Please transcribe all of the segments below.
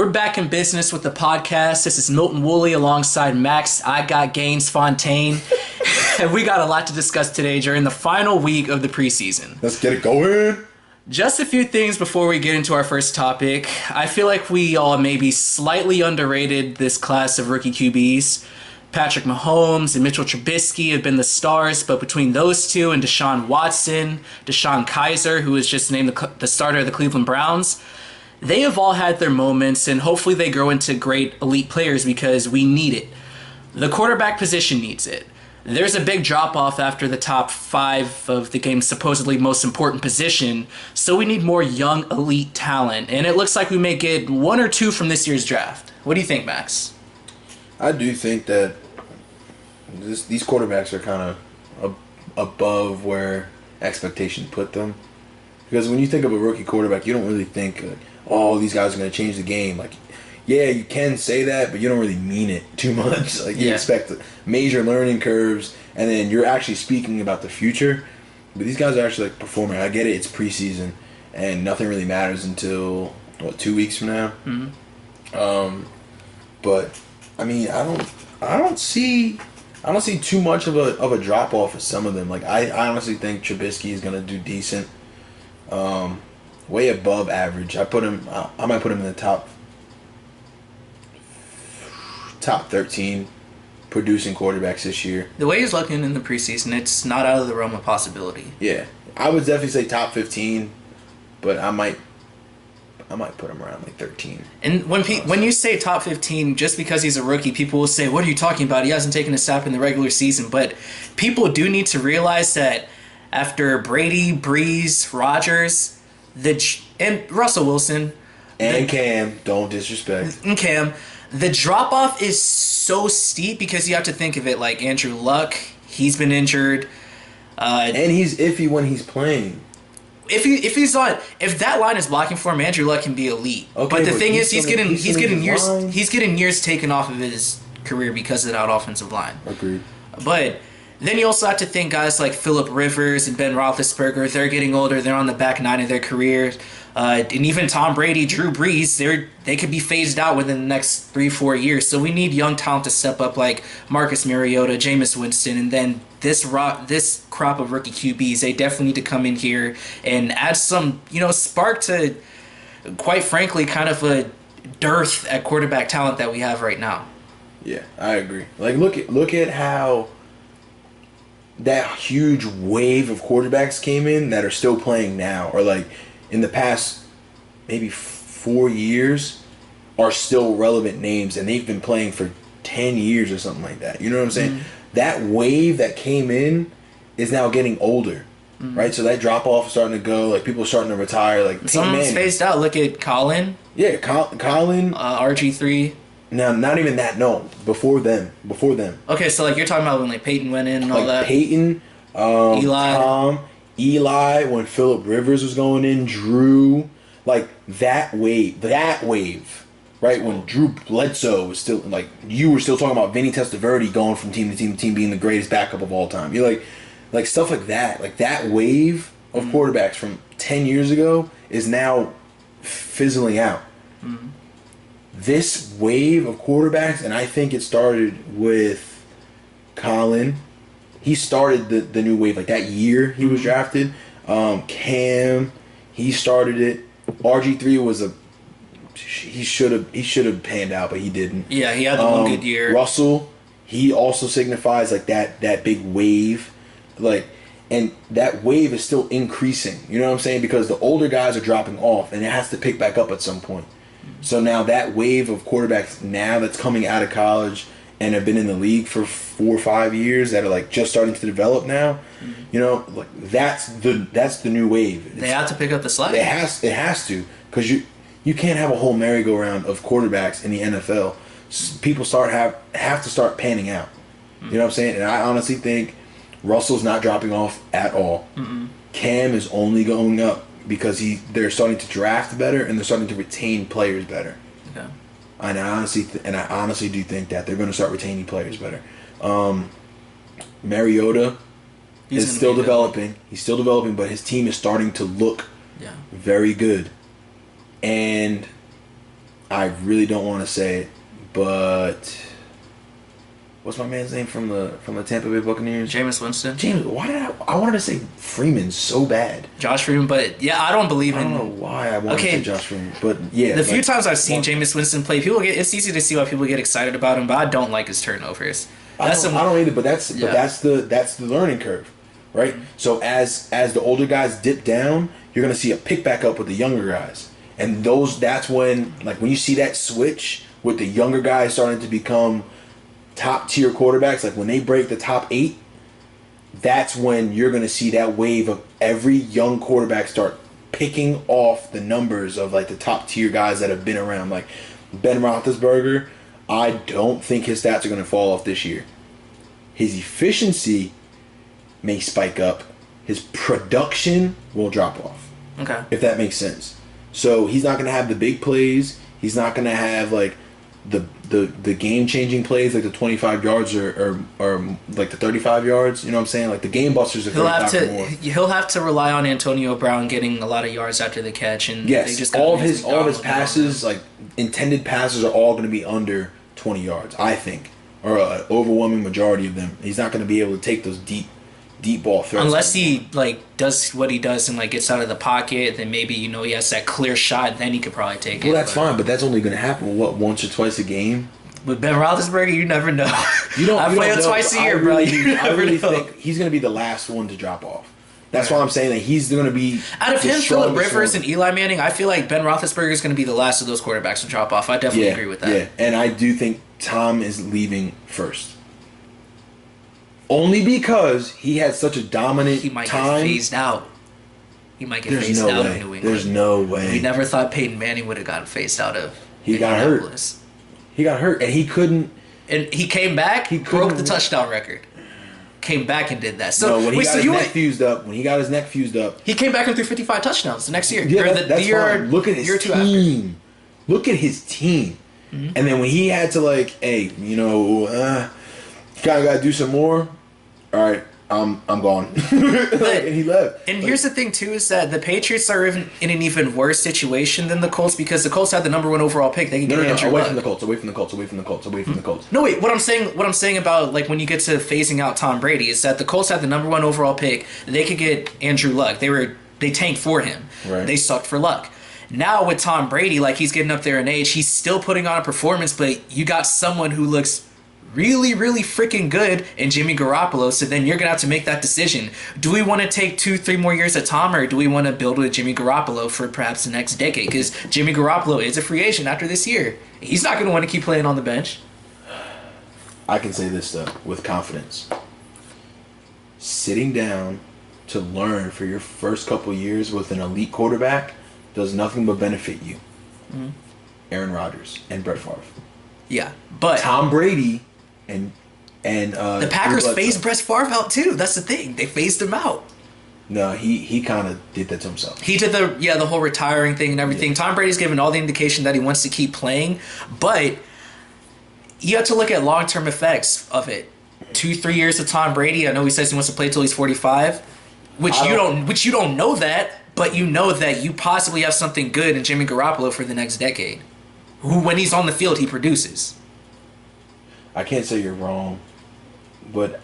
We're back in business with the podcast. This is Milton Woolley alongside Max. I got Gaines Fontaine. And we got a lot to discuss today during the final week of the preseason. Let's get it going. Just a few things before we get into our first topic. I feel like we all maybe slightly underrated this class of rookie QBs. Patrick Mahomes and Mitchell Trubisky have been the stars, but between those two and Deshaun Watson, Deshaun Kaiser, who was just named the starter of the Cleveland Browns, they have all had their moments, and hopefully they grow into great elite players because we need it. The quarterback position needs it. There's a big drop-off after the top 5 of the game's supposedly most important position, so we need more young elite talent, and it looks like we may get 1 or 2 from this year's draft. What do you think, Max? I do think that these quarterbacks are kind of above where expectations put them. Because when you think of a rookie quarterback, you don't really think, oh, these guys are going to change the game. Like, yeah, you can say that, but you don't really mean it too much. Like, you expect major learning curves, and then you're actually speaking about the future. But these guys are actually like performing. I get it; it's preseason, and nothing really matters until 2 weeks from now. Mm-hmm. But I mean, I don't see too much of a drop off of some of them. Like, I honestly think Trubisky is gonna do decent, way above average. I might put him in the top 13 producing quarterbacks this year. The way he's looking in the preseason, it's not out of the realm of possibility. Yeah, I would definitely say top 15, but I might put him around like 13. And when you say top 15, just because he's a rookie, people will say, what are you talking about? He hasn't taken a snap in the regular season. But people do need to realize that after Brady, Breeze, Rodgers, and Russell Wilson... And Cam, don't disrespect. And Cam, the drop-off is so steep because you have to think of it like Andrew Luck. He's been injured. And he's iffy when he's playing. If that line is blocking for him, Andrew Luck can be elite. Okay, but the thing is, he's getting years taken off of his career because of that offensive line. Agreed. But then you also have to think guys like Phillip Rivers and Ben Roethlisberger. They're getting older. They're on the back 9 of their career. And even Tom Brady, Drew Brees, they could be phased out within the next 3-4 years. So we need young talent to step up like Marcus Mariota, Jameis Winston, and then this crop of rookie QBs. They definitely need to come in here and add some, spark to, quite frankly, kind of a dearth at quarterback talent that we have right now. Yeah, I agree. Like, look at how that huge wave of quarterbacks came in that are still playing now, or like in the past maybe 4 years are still relevant names, and they've been playing for 10 years or something like that. You know what I'm saying? Mm-hmm. That wave that came in is now getting older, right? So that drop-off is starting to go. Like, people are starting to retire. Like, someone's spaced out. Look at Colin. Yeah, Colin. RG3. No, not even that. No, before them. Okay, so like you're talking about when like Peyton went in and all that. Peyton, Eli. Tom, Eli, when Phillip Rivers was going in, Drew, like that wave, right? When Drew Bledsoe was still, like, you were still talking about Vinny Testaverde going from team to team being the greatest backup of all time. You're like stuff like that. Like, that wave of quarterbacks from 10 years ago is now fizzling out. Mm-hmm. This wave of quarterbacks, and I think it started with Colin. He started the new wave, like that year he was drafted. Cam, he started it. RG3 was he should have panned out, but he didn't. Yeah, he had the one good year. Russell, he also signifies like that big wave, like, and that wave is still increasing. You know what I'm saying? Because the older guys are dropping off, and it has to pick back up at some point. So now that wave of quarterbacks now that's coming out of college and have been in the league for 4 or 5 years that are like just starting to develop now, like that's the new wave. They have to pick up the slack. It has to, because you can't have a whole merry-go-round of quarterbacks in the NFL. People have to start panning out. You know what I'm saying? And I honestly think Russell's not dropping off at all. Mm-mm. Cam is only going up because they're starting to draft better and they're starting to retain players better. Okay. And I honestly do think that they're going to start retaining players better. Mariota is still developing. He's still developing, but his team is starting to look very good. And I really don't want to say it, but what's my man's name from the Tampa Bay Buccaneers? Jameis Winston. James. Why did I wanted to say Freeman so bad? Josh Freeman, but yeah, I don't believe in. I don't know why I wanted to say Josh Freeman, but yeah. The few times I've seen Jameis Winston play, it's easy to see why people get excited about him, but I don't like his turnovers. I don't either, but that's the learning curve, right? Mm-hmm. So as the older guys dip down, you're gonna see a pick back up with the younger guys, and that's when when you see that switch with the younger guys starting to become top tier quarterbacks, like when they break the top 8, that's when you're gonna see that wave of every young quarterback start picking off the numbers of the top tier guys that have been around, like Ben Roethlisberger. I don't think his stats are going to fall off this year. His efficiency may spike up. His production will drop off. Okay. If that makes sense. So he's not going to have the big plays. He's not going to have the game-changing plays like the 25 yards or like the 35 yards. You know what I'm saying? Like the game busters. He'll have to rely on Antonio Brown getting a lot of yards after the catch, and yes, all of his passes, like intended passes, are all going to be under 20 yards. I think, or an overwhelming majority of them. He's not going to be able to take those deep ball throws. Unless he does what he does and gets out of the pocket, then maybe he has that clear shot. Then he could probably take it. Well, that's fine, but that's only going to happen once or twice a game. With Ben Roethlisberger, you never know. I play him twice a year, bro. I really think he's going to be the last one to drop off. That's why I'm saying that he's going to be out of him, Phillip Rivers, and Eli Manning. I feel like Ben Roethlisberger is going to be the last of those quarterbacks to drop off. I definitely agree with that. Yeah, and I do think Tom is leaving first. Only because he had such a dominant time. He might get phased out. He might get phased out of New England. There's no way. We never thought Peyton Manning would have gotten phased out of He got hurt. He got hurt, and he couldn't. And he came back, broke the touchdown record. Came back and did that. So when he got his neck fused up, he came back and threw 55 touchdowns the next year. Yeah, that's fine. Look at his team. Look at his team. Mm-hmm. And then when he had to kind of got to do some more. All right, I'm gone. And he left. And here's the thing too, is that the Patriots are in an even worse situation than the Colts, because the Colts had the number 1 overall pick. They can get Andrew Luck. Away from the Colts. No, wait. What I'm saying about when you get to phasing out Tom Brady is that the Colts had the number 1 overall pick. They could get Andrew Luck. They tanked for him. Right. They sucked for Luck. Now with Tom Brady, he's getting up there in age, he's still putting on a performance, but you got someone who looks really, really freaking good in Jimmy Garoppolo, so then you're going to have to make that decision. Do we want to take 2-3 more years at Tom, or do we want to build with Jimmy Garoppolo for perhaps the next decade? Because Jimmy Garoppolo is a free agent after this year. He's not going to want to keep playing on the bench. I can say this, though, with confidence. Sitting down to learn for your first couple years with an elite quarterback does nothing but benefit you. Mm-hmm. Aaron Rodgers and Brett Favre. Yeah, but Tom Brady and the Packers phased Brett Favre out too. That's the thing; they phased him out. No, he kind of did that to himself. He did the whole retiring thing and everything. Yeah. Tom Brady's given all the indication that he wants to keep playing, but you have to look at long-term effects of it. 2-3 years of Tom Brady. I know he says he wants to play till he's 45, which you don't know that, but you know that you possibly have something good in Jimmy Garoppolo for the next decade. Who, when he's on the field, he produces. I can't say you're wrong, but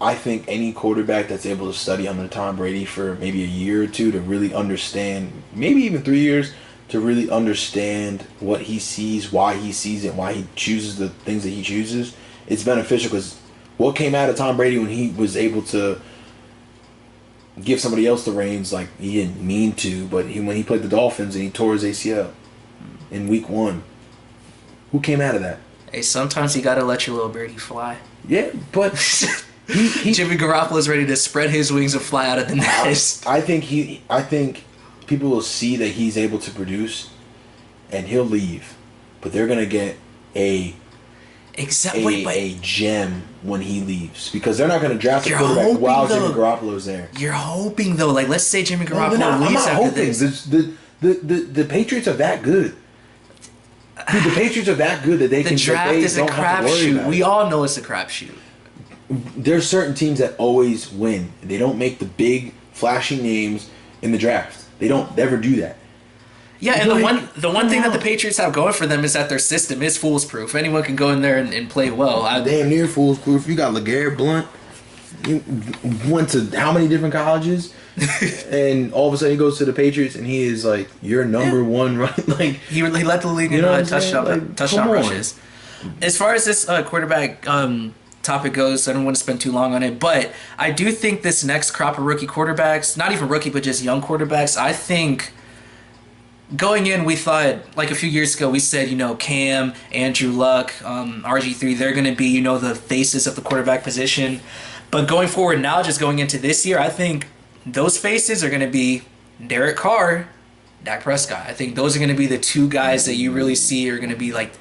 I think any quarterback that's able to study under Tom Brady for maybe a year or two to really understand, maybe even 3 years, to really understand what he sees, why he sees it, why he chooses the things that he chooses, it's beneficial. Because what came out of Tom Brady when he was able to give somebody else the reins, he didn't mean to, but when he played the Dolphins and he tore his ACL in week 1, who came out of that? Hey, sometimes you gotta let your little birdie fly. Yeah, but Jimmy Garoppolo's ready to spread his wings and fly out of the nest. I think people will see that he's able to produce, and he'll leave, but they're gonna get a gem when he leaves, because they're not gonna draft a quarterback while Jimmy Garoppolo's there. You're hoping though, let's say Jimmy Garoppolo leaves after this. The Patriots are that good. Dude, the Patriots are that good that they can. The draft is a crapshoot. We all know it's a crapshoot. There's certain teams that always win. They don't make the big, flashy names in the draft. They don't ever do that. Yeah, and the one thing that the Patriots have going for them is that their system is foolproof. Anyone can go in there and play well. Damn near foolproof. You got LeGarrette Blount. He went to how many different colleges, and all of a sudden he goes to the Patriots, and he is like your number one run. Like he led the league in touchdown rushes. As far as this quarterback topic goes, I don't want to spend too long on it, but I do think this next crop of rookie quarterbacks, not even rookie, but just young quarterbacks, I think. Going in, we thought, like a few years ago, we said, Cam, Andrew Luck, RG3, they're going to be, the faces of the quarterback position. But going forward now, just going into this year, I think those faces are going to be Derek Carr, Dak Prescott. I think those are going to be the two guys that you really see are going to be like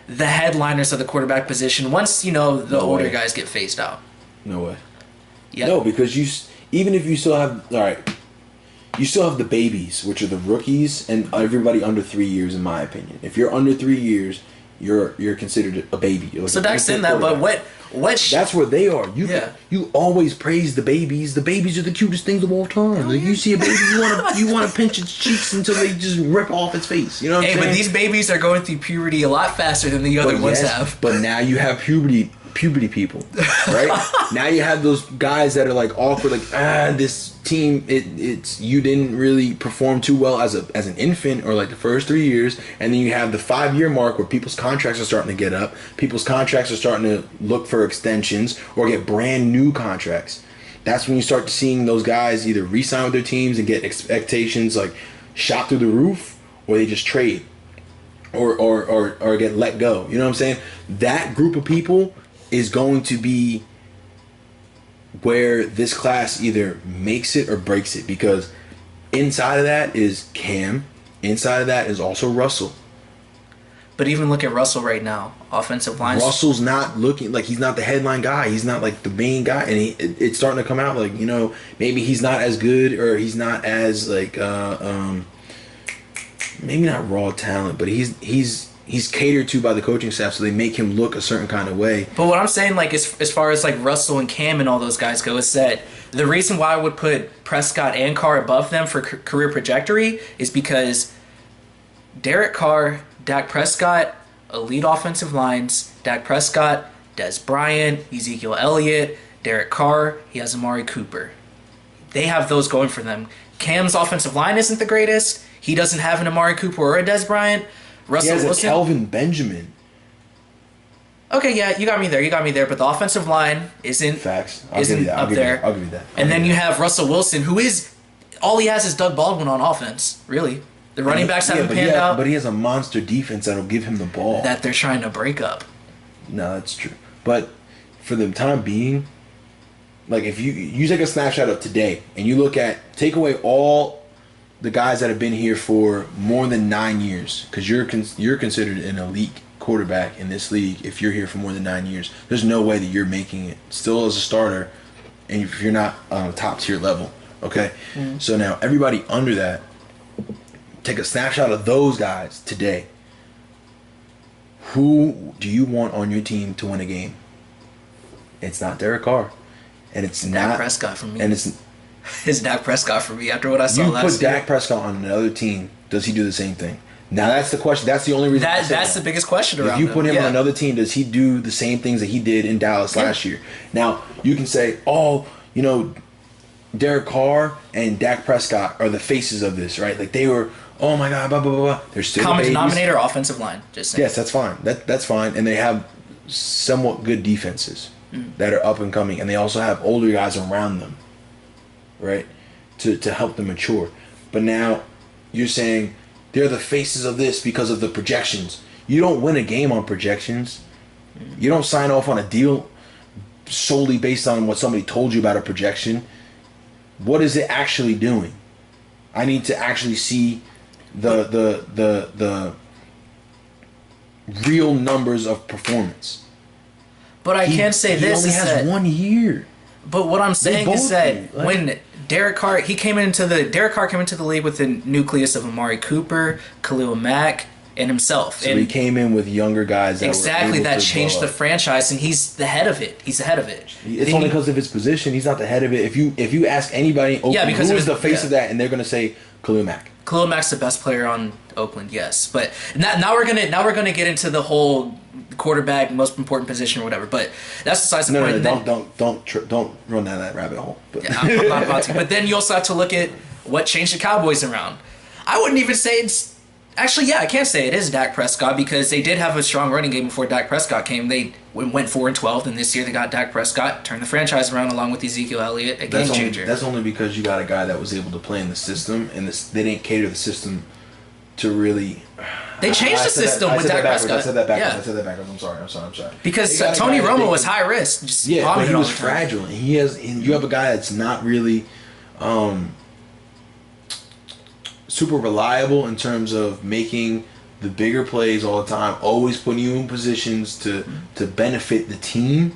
the headliners of the quarterback position once, the older guys get phased out. No way. Yeah. No, because even if you still have, all right, you still have the babies, which are the rookies, and everybody under 3 years, in my opinion. If you're under 3 years, you're considered a baby. So Dak's in that, but what? That's where they are. You always praise the babies. The babies are the cutest things of all time. Like, you see a baby, you want to pinch its cheeks until they just rip off its face. You know what I'm saying? But these babies are going through puberty a lot faster than the other ones have. But now you have puberty people, right? Now you have those guys that are like awkward, like this team, it's you didn't really perform too well as an infant or like the first 3 years, and then you have the 5-year mark where people's contracts are starting to get up, people's contracts are starting to look for extensions or get brand new contracts. That's when you start seeing those guys either re-sign with their teams and get expectations like shot through the roof, or they just trade or get let go. You know what I'm saying? That group of people is going to be where this class either makes it or breaks it, because inside of that is Cam, inside of that is also Russell. But even look at Russell right now, offensive line. Russell's not looking like he's not the headline guy. He's not like the main guy, and it's starting to come out like, maybe he's not as good, or he's not as like maybe not raw talent, but he's catered to by the coaching staff, so they make him look a certain kind of way. But what I'm saying, like, as far as like Russell and Cam and all those guys go, is that the reason why I would put Prescott and Carr above them for career trajectory is because Derek Carr, Dak Prescott, elite offensive lines. Dak Prescott, Des Bryant, Ezekiel Elliott, Derek Carr, he has Amari Cooper. They have those going for them. Cam's offensive line isn't the greatest. He doesn't have an Amari Cooper or a Des Bryant. Russell Wilson. He has a Kelvin Benjamin. Okay, yeah, you got me there. But the offensive line isn't facts. I'll give you that. And then you have Russell Wilson, who is all he has is Doug Baldwin on offense. Really, the running backs haven't panned out. But he has a monster defense that'll give him the ball that they're trying to break up. No, that's true. But for the time being, like if you take a snapshot of today and you take away all the guys that have been here for more than 9 years, because you're considered an elite quarterback in this league if you're here for more than 9 years. There's no way that you're making it still as a starter, and if you're not top tier level, okay? Mm. So now everybody under that, take a snapshot of those guys today. Who do you want on your team to win a game? It's not Derek Carr, and it's not Dak Prescott for me. And it's Dak Prescott for me after what I saw last year. You put Dak Prescott on another team, does he do the same thing? Now that's the question. That's the only reason. That's the biggest question around him. If you put him on another team, does he do the same things that he did in Dallas last year? Now you can say, Derek Carr and Dak Prescott are the faces of this, right? Like they were, oh my god, blah blah blah. They're still common denominator offensive line. Just saying. Yes, that's fine. That's fine, and they have somewhat good defenses that are up and coming, and they also have older guys around them, right, to help them mature. But now you're saying they're the faces of this because of the projections. You don't win a game on projections. You don't sign off on a deal solely based on what somebody told you about a projection. What is it actually doing? I need to actually see the real numbers of performance. But I can say this: he only has 1 year. But what I'm saying is that when Derek Carr came into the league with the nucleus of Amari Cooper, Khalil Mack, and himself. So he came in with younger guys that changed the franchise, and he's the head of it. It's only because of his position. He's not the head of it. If you ask anybody, who is the face of that, and they're going to say Khalil Mack. Khalil Mack's the best player on Oakland, yes. But now we're gonna get into the whole quarterback most important position or whatever. But that's besides the point. Don't run down that rabbit hole. But. Yeah, I'm not about to. But then you also have to look at what changed the Cowboys around. I wouldn't even say it's. Actually, yeah, I can't say it is Dak Prescott because they did have a strong running game before Dak Prescott came. They went 4-12, and this year they got Dak Prescott, turned the franchise around along with Ezekiel Elliott, a game changer. That's only because you got a guy that was able to play in the system, and they didn't cater the system to really. They changed the system with Dak Prescott. I said that backwards. I'm sorry. Because Tony Romo was high risk. But he was fragile, and you have a guy that's not really. Super reliable in terms of making the bigger plays all the time, always putting you in positions to benefit the team.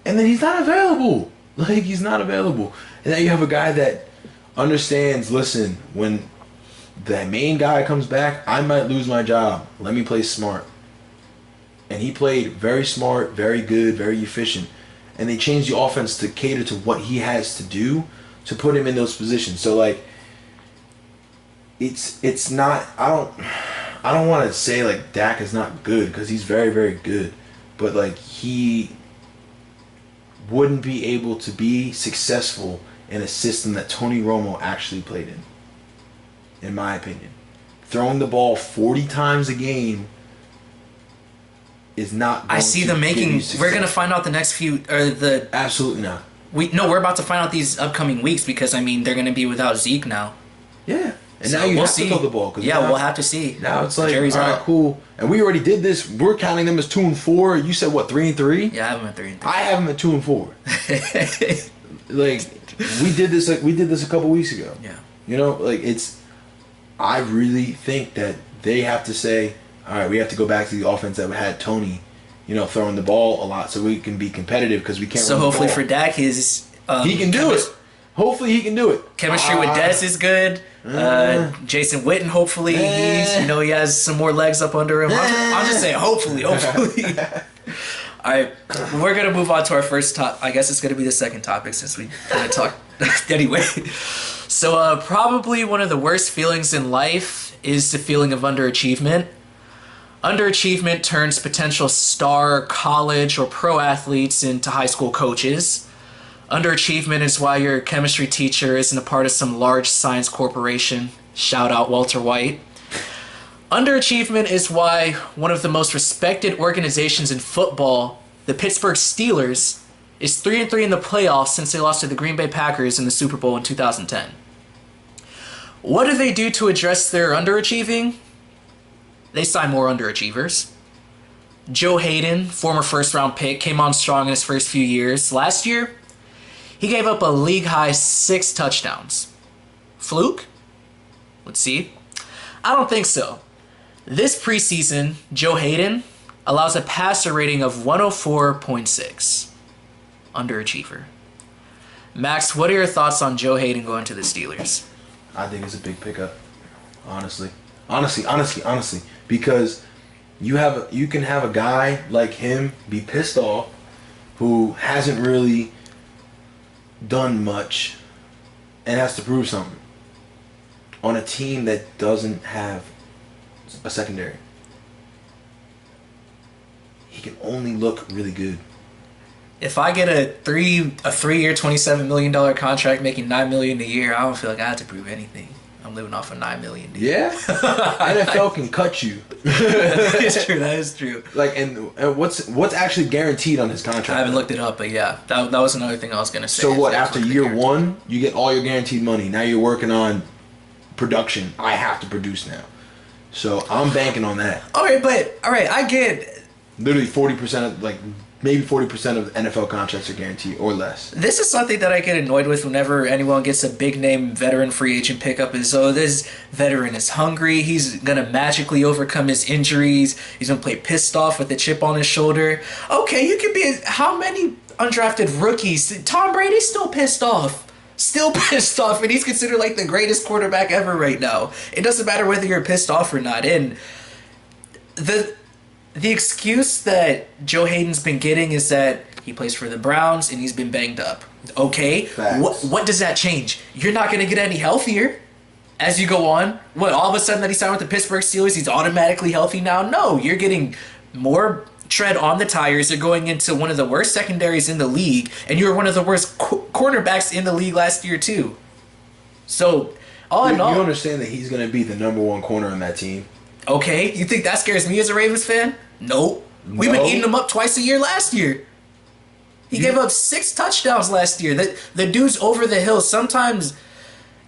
And then he's not available. He's not available. And now you have a guy that understands, listen, when the main guy comes back, I might lose my job. Let me play smart. And he played very smart, very good, very efficient. And they changed the offense to cater to what he has to do to put him in those positions. So, it's not. I don't want to say Dak is not good because he's very, very good, but he wouldn't be able to be successful in a system that Tony Romo actually played in my opinion. Throwing the ball 40 times a game is not. I see them making. We're gonna find out the next few Absolutely not. We're about to find out these upcoming weeks because they're gonna be without Zeke now. Yeah. And so now you have to throw the ball. We'll have to see. Now it's Jerry's all right, cool. And we already did this. We're counting them as 2-4. You said what, 3-3? Yeah, I have them at 3-3. I have them at 2-4. We did this a couple weeks ago. Yeah. I really think that they have to say, all right, we have to go back to the offense that had Tony, throwing the ball a lot so we can be competitive because we can't. So hopefully for Dak, he can do it. Hopefully he can do it. Chemistry with Dez is good. Jason Witten, hopefully he has some more legs up under him. I'm just saying, hopefully. All right, we're gonna move on to our first top. I guess it's gonna be the second topic since we kind of talked anyway. So probably one of the worst feelings in life is the feeling of underachievement. Underachievement turns potential star college or pro athletes into high school coaches. Underachievement is why your chemistry teacher isn't a part of some large science corporation. Shout out Walter White. Underachievement is why one of the most respected organizations in football, the Pittsburgh Steelers, is 3-3 in the playoffs since they lost to the Green Bay Packers in the Super Bowl in 2010. What do they do to address their underachieving? They sign more underachievers. Joe Haden, former first-round pick, came on strong in his first few years. Last year, he gave up a league-high 6 touchdowns. Fluke? Let's see. I don't think so. This preseason, Joe Haden allows a passer rating of 104.6. Underachiever. Max, what are your thoughts on Joe Haden going to the Steelers? I think it's a big pickup. Honestly. Because you can have a guy like him be pissed off who hasn't really done much and has to prove something on a team that doesn't have a secondary. He can only look really good. If I get a 3-year, $27 million contract making $9 million a year, I don't feel like I have to prove anything. I'm living off of $9 million a year. Yeah, NFL can cut you. That is true. And what's actually guaranteed on his contract? I haven't looked it up, but yeah, that was another thing I was gonna say. So what? After year 1, you get all your guaranteed money. Now you're working on production. I have to produce now, so I'm banking on that. All right, I get. Literally 40% of maybe 40% of NFL contracts are guaranteed or less. This is something that I get annoyed with whenever anyone gets a big name veteran free agent pickup is, this veteran is hungry. He's going to magically overcome his injuries. He's going to play pissed off with a chip on his shoulder. Okay, you could be, how many undrafted rookies? Tom Brady's still pissed off. And he's considered the greatest quarterback ever right now. It doesn't matter whether you're pissed off or not. And the excuse that Joe Haden's been getting is that he plays for the Browns and he's been banged up. Okay, what does that change? You're not going to get any healthier. as you go on, what, all of a sudden that he signed with the Pittsburgh Steelers, he's automatically healthy now? No, you're getting more tread on the tires. You're going into one of the worst secondaries in the league, and you were one of the worst cornerbacks in the league last year too. So, all in all, you understand that he's going to be the number one corner on that team. Okay, you think that scares me as a Ravens fan? Nope. We've been eating him up twice a year last year. He gave up 6 touchdowns last year. The dude's over the hill. Sometimes,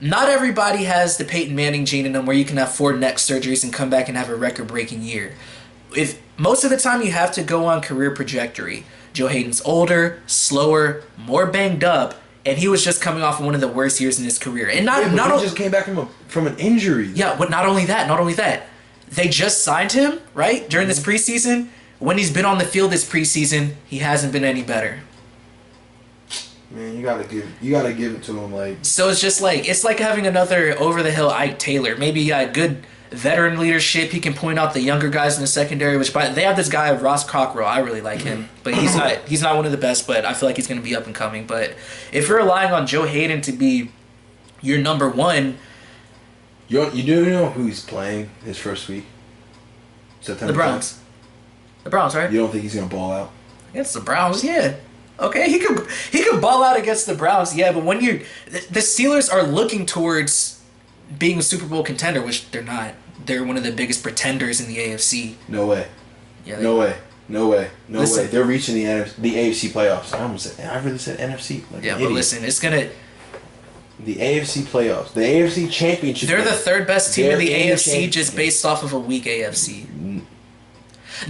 not everybody has the Peyton Manning gene in them where you can have 4 neck surgeries and come back and have a record-breaking year. If most of the time you have to go on career trajectory. Joe Haden's older, slower, more banged up, and he was just coming off of one of the worst years in his career. And he just came back from an injury. Yeah, but not only that. They just signed him, right, during this preseason. When he's been on the field this preseason, he hasn't been any better. Man, you gotta give it to him. Like, so it's just like having another over the hill Ike Taylor. Maybe he got good veteran leadership. He can point out the younger guys in the secondary. They have this guy Ross Cockrell. I really like him, but he's not one of the best. But I feel like he's going to be up and coming. But if you're relying on Joe Haden to be your number one, you do know who he's playing his first week? September. The Browns. 10th. The Browns, right? You don't think he's gonna ball out against the Browns? Yeah. Okay, he could ball out against the Browns. Yeah, but when the Steelers are looking towards being a Super Bowl contender, which they're not. They're one of the biggest pretenders in the AFC. No way. Yeah. No way. They're reaching the AFC playoffs. I really said NFC. Like yeah, but listen, it's gonna. The AFC playoffs, the AFC championship. They're the third best team in the AFC, just based off of a weak AFC.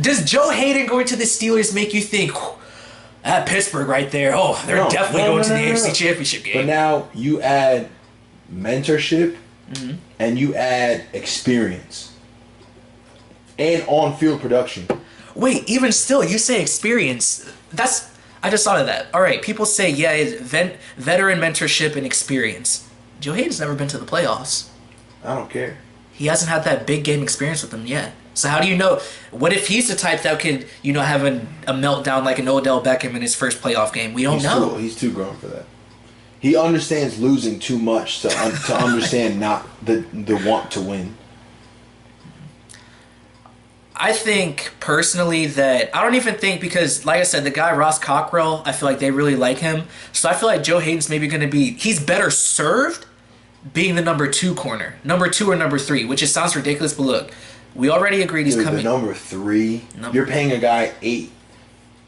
Does Joe Haden going to the Steelers make you think? At Pittsburgh right there. Oh, they're definitely going to the AFC Championship game. But now you add mentorship and you add experience and on-field production. Wait, even still, you say experience. I just thought of that. All right, people say, yeah, it's veteran mentorship and experience. Joe Haden's never been to the playoffs. I don't care. He hasn't had that big game experience with them yet. So how do you know? What if he's the type that could, have a meltdown like an Odell Beckham in his first playoff game? We don't know. He's too grown for that. He understands losing too much to understand not the want to win. I think personally that I don't even think, because like I said, the guy Ross Cockrell, I feel like they really like him. So I feel like Joe Haden's maybe going to he's better served being the number 2 corner, number 2 or number 3, which sounds ridiculous, but look. We already agreed he's coming. The number 3. You're paying a guy 8.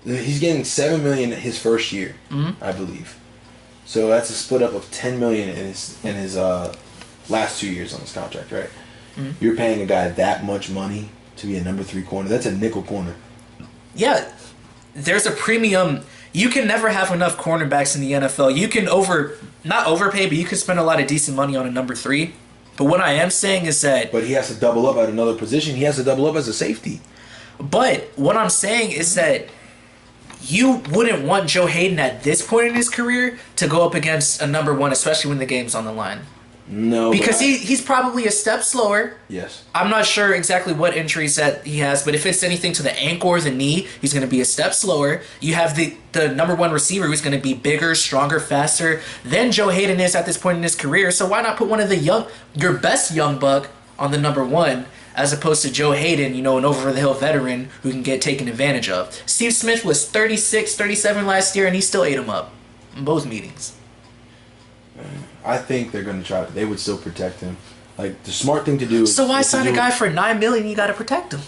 He's getting $7 million his first year, I believe. So that's a split up of $10 million in his last 2 years on his contract, right? You're paying a guy that much money to be a number 3 corner. That's a nickel corner. Yeah, there's a premium. You can never have enough cornerbacks in the NFL. You can not overpay, but you can spend a lot of decent money on a number 3. But what I am saying is that... But he has to double up at another position. He has to double up as a safety. But what I'm saying is that you wouldn't want Joe Haden at this point in his career to go up against a number 1, especially when the game's on the line. No. Because he's probably a step slower. Yes. I'm not sure exactly what injuries that he has, but if it's anything to the ankle or the knee, he's going to be a step slower. You have the number 1 receiver who's going to be bigger, stronger, faster than Joe Haden is at this point in his career. So why not put one of your best young buck on the number 1 as opposed to Joe Haden, an over-the-hill veteran who can get taken advantage of. Steve Smith was 36, 37 last year, and he still ate him up in both meetings. I think they're going to try. They would still protect him. Like, the smart thing to do is... So why sign a guy for $9 million? You got to protect him.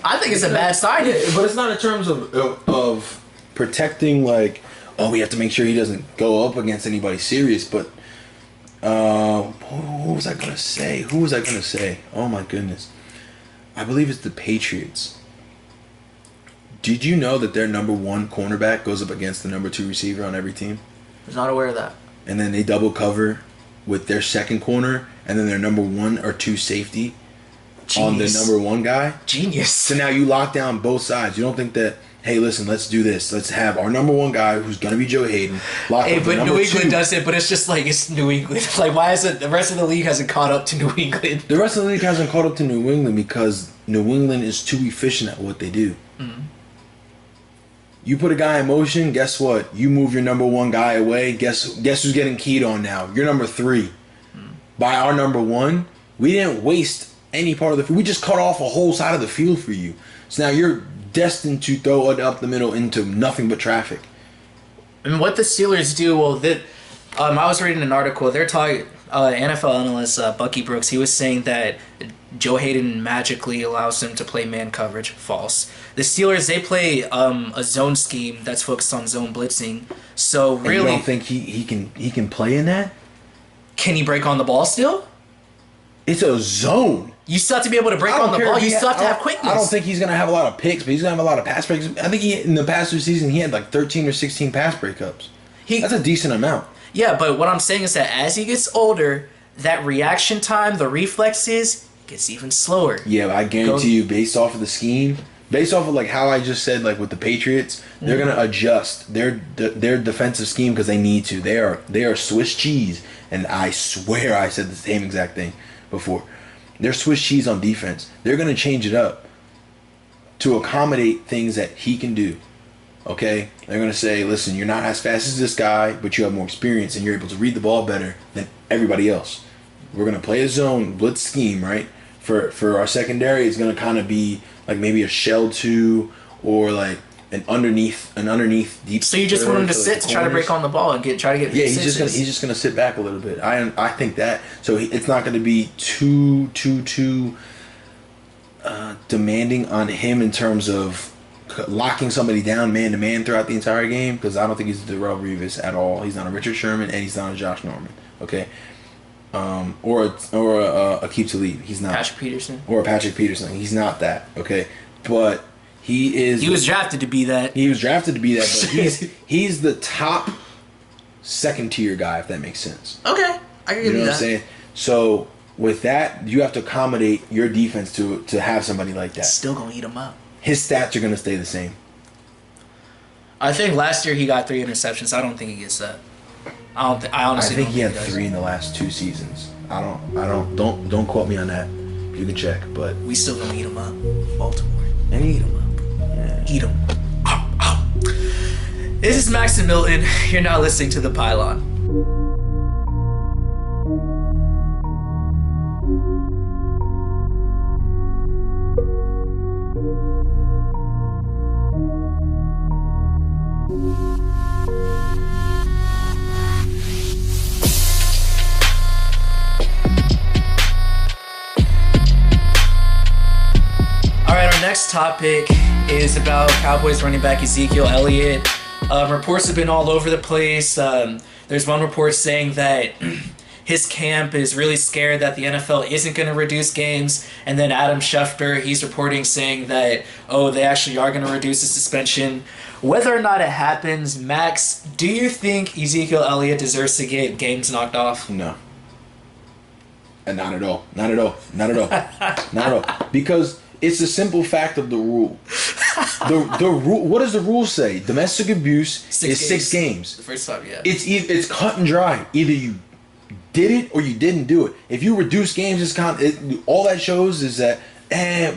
I think it's a bad sign. Yeah, but it's not in terms of protecting, like, we have to make sure he doesn't go up against anybody serious. But who was I going to say? Oh, my goodness. I believe it's the Patriots. Did you know that their number 1 cornerback goes up against the number 2 receiver on every team? I was not aware of that. And then they double cover with their second corner, and then their number 1 or 2 safety on the number 1 guy. Genius. So now you lock down both sides. You don't think that, hey, listen, let's do this. Let's have our number 1 guy, who's going to be Joe Haden, lock up but New England does it, but it's just like, it's New England. Like, why is it the rest of the league hasn't caught up to New England? The rest of the league hasn't caught up to New England because New England is too efficient at what they do. Mm-hmm. You put a guy in motion, guess what? You move your number 1 guy away. Guess who's getting keyed on now? You're number 3. by our number one, we didn't waste any part of the field. We just cut off a whole side of the field for you. So now you're destined to throw it up the middle into nothing but traffic. And what the Steelers do, well, I was reading an article. They're talking. NFL analyst Bucky Brooks, he was saying that Joe Haden magically allows them to play man coverage. False. The Steelers, they play a zone scheme that's focused on zone blitzing. So really, and you don't think he can play in that? Can he break on the ball still? It's a zone. You still have to be able to break on the ball. You still have to have quickness. I don't think he's going to have a lot of picks, but he's going to have a lot of pass breaks. I think in the past 2 seasons, he had like 13 or 16 pass breakups. That's a decent amount. Yeah, but what I'm saying is that as he gets older, that reaction time, the reflexes, gets even slower. Yeah, but I guarantee you, based off of the scheme, based off of like how I just said, like with the Patriots, they're gonna adjust their defensive scheme because they need to. They are Swiss cheese, and I swear I said the same exact thing before. They're Swiss cheese on defense. They're gonna change it up to accommodate things that he can do. Okay, they're going to say, listen, you're not as fast as this guy, but you have more experience and you're able to read the ball better than everybody else. We're going to play a zone blitz scheme, right? For our secondary, it's going to kind of be like maybe a shell 2 or like an underneath deep. So you just want him to sit to try to break on the ball and try to get. Yeah, he's just gonna sit back a little bit. I think that so it's not going to be too demanding on him in terms of locking somebody down man to man throughout the entire game, because I don't think he's a Darrelle Revis at all. He's not a Richard Sherman and he's not a Josh Norman. Okay, or a Aqib Talib. He's not Patrick Peterson or a Patrick Peterson. He's not that. Okay, but he is. He was drafted to be that. He was drafted to be that, but he's the top second tier guy, if that makes sense. Okay, I can give you that. You know what I'm saying? So with that, you have to accommodate your defense to have somebody like that. Still gonna eat him up. His stats are going to stay the same. I think last year he got 3 interceptions. I don't think he gets that. I honestly think he had 3 in the last 2 seasons. Don't quote me on that. You can check, but we still gonna eat him up, Baltimore. And eat him up. Yeah. Eat him. Ow, ow. This is Max and Milton. You're now listening to The Pylon. Next topic is about Cowboys running back Ezekiel Elliott. Reports have been all over the place. There's one report saying that his camp is really scared that the NFL isn't going to reduce games. And then Adam Schefter, he's reporting saying that, they actually are going to reduce the suspension. Whether or not it happens, Max, do you think Ezekiel Elliott deserves to get games knocked off? No. And not at all. Not at all. Not at all. Not at all. Because it's the simple fact of the rule. The rule. What does the rule say? Domestic abuse is 6 games. The first time, yeah. It's cut and dry. Either you did it or you didn't do it. If you reduce games, all that shows is that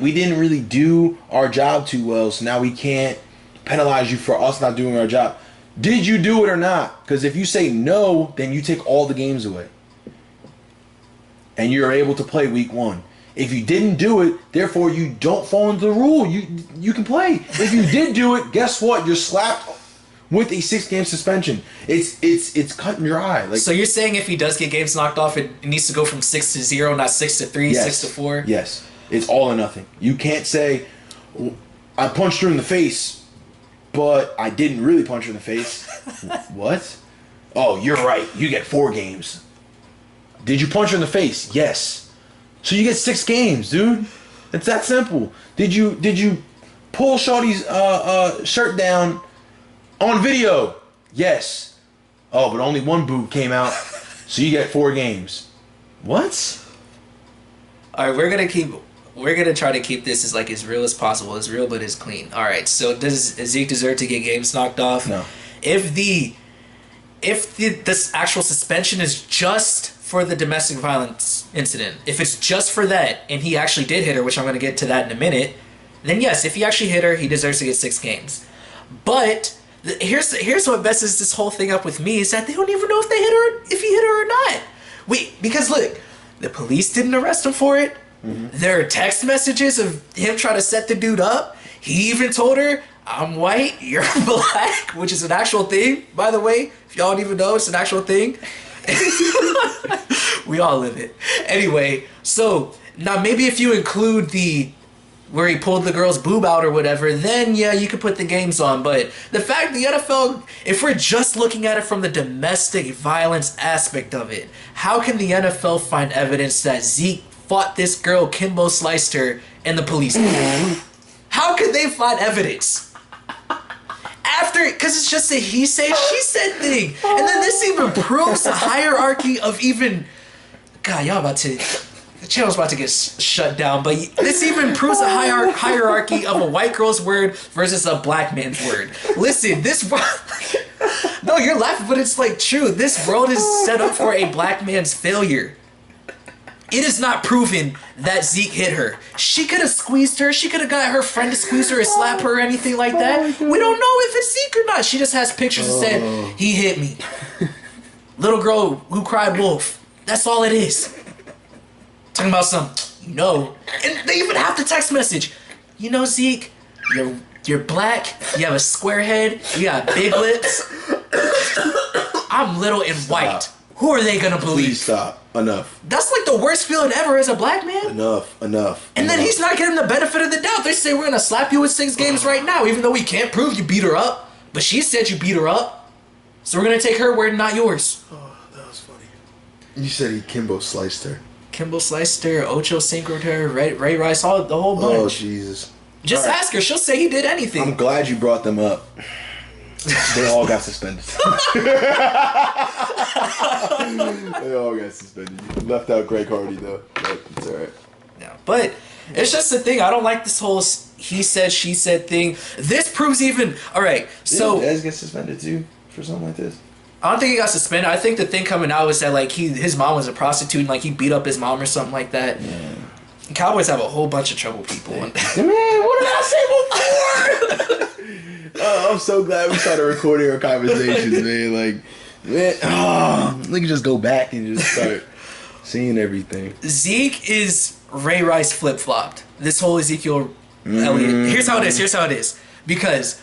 we didn't really do our job too well, so now we can't penalize you for us not doing our job. Did you do it or not? Because if you say no, then you take all the games away, and you're able to play week 1. If you didn't do it, therefore you don't fall into the rule. You can play. If you did do it, guess what? You're slapped with a 6-game suspension. It's cut and dry. So you're saying if he does get games knocked off, it needs to go from 6-0, not 6-3, yes. 6-4? Yes. It's all or nothing. You can't say, I punched her in the face, but I didn't really punch her in the face. What? Oh, you're right. You get 4 games. Did you punch her in the face? Yes. So you get 6 games, dude. It's that simple. Did you pull Shawty's shirt down on video? Yes. Oh, but only 1 boob came out, so you get 4 games. What? All right, we're gonna try to keep this as real as possible, as real but as clean. All right. So does Zeke deserve to get games knocked off? No. If this actual suspension is just for the domestic violence incident, if it's just for that, and he actually did hit her, which I'm going to get to that in a minute, then yes, if he actually hit her, he deserves to get 6 games. But here's what messes this whole thing up with me is that they don't even know if he hit her or not. Because look, The police didn't arrest him for it. There are text messages of him trying to set the dude up. He even told her, I'm white, you're black, which is an actual thing, by the way. If y'all don't even know, it's an actual thing. We all live it. Anyway, so now maybe if you include where he pulled the girl's boob out or whatever, then yeah, you could put the games on. But the fact the NFL, if we're just looking at it from the domestic violence aspect of it, how can the NFL find evidence that Zeke fought this girl, Kimbo sliced her, and the police? How could they find evidence? Because it's just a he said, she said thing. And then this even proves the hierarchy of even... God, y'all about to... The channel's about to get shut down, but this even proves the hierarchy of a white girl's word versus a black man's word. Listen, this... No, you're laughing, but it's like true. This world is set up for a black man's failure. It is not proven that Zeke hit her. She could have squeezed her. She could have got her friend to squeeze her or slap her or anything like that. We don't know if it's Zeke or not. She just has pictures that said, he hit me. Little girl who cried wolf. That's all it is. Talking about something, And they even have the text message. Zeke, you're black. You have a square head. You got big lips. I'm little and white. Who are they gonna believe? Please stop. Enough. That's like the worst feeling ever as a black man. Enough. And then he's not getting the benefit of the doubt. They say we're gonna slap you with 6 games right now, even though we can't prove you beat her up. But she said you beat her up. So we're gonna take her word, not yours. Oh, that was funny. You said he Kimbo sliced her. Kimbo sliced her, Ocho synchroed her, Ray Rice, the whole bunch. Oh, Jesus. Just ask her. She'll say he did anything. I'm glad you brought them up. They all got suspended. They all got suspended. You left out Greg Hardy, though. But it's alright. Yeah, but it's just the thing. I don't like this whole he said, she said thing. This proves even... Alright, so... Did Dez get suspended, too, for something like this? I don't think he got suspended. I think the thing coming out was that like his mom was a prostitute and like he beat up his mom or something like that. Yeah. Cowboys have a whole bunch of trouble people. Man, what did I say before? I'm so glad we started recording our conversations, man. We can just go back and just start seeing everything. Zeke is Ray Rice flip-flopped. This whole Ezekiel Elliott. Here's how it is. Because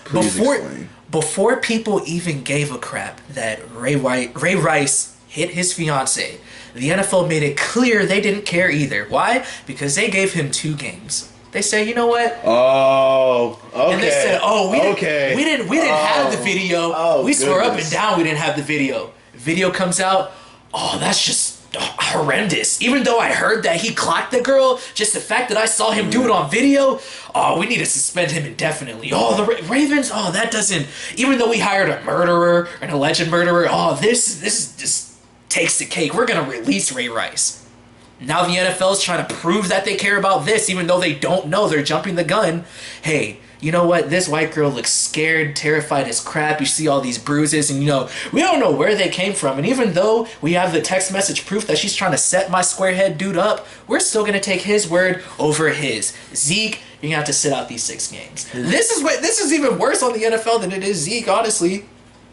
before people even gave a crap that Ray Rice hit his fiance, the NFL made it clear they didn't care either. Why? Because they gave him 2 games. They say, you know what? Oh, okay. And they said, we didn't have the video. We swore up and down we didn't have the video. Video comes out. Oh, that's just horrendous. Even though I heard that he clocked the girl, just the fact that I saw him do it on video, we need to suspend him indefinitely. Oh, the Ravens, that doesn't... Even though we hired a murderer, an alleged murderer, this just takes the cake. We're going to release Ray Rice. Now the NFL is trying to prove that they care about this, even though they don't know. They're jumping the gun. Hey, you know what? This white girl looks scared, terrified as crap. You see all these bruises, and we don't know where they came from. And even though we have the text message proof that she's trying to set my squarehead dude up, we're still going to take his word over his. Zeke, you're going to have to sit out these 6 games. This is even worse on the NFL than it is Zeke, honestly.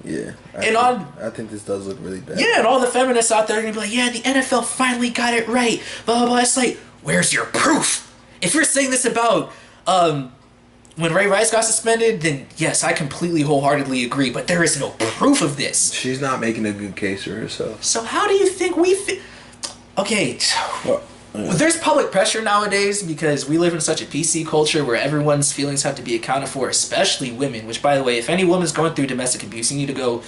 Yeah, I think this does look really bad. Yeah, and all the feminists out there are going to be like, yeah, the NFL finally got it right, blah, blah, blah. It's like, where's your proof? If you're saying this about when Ray Rice got suspended, then yes, I completely wholeheartedly agree, but there is no proof of this. She's not making a good case for herself. So how do you think Okay, there's public pressure nowadays because we live in such a PC culture where everyone's feelings have to be accounted for, especially women, which, by the way, if any woman's going through domestic abuse, you need to go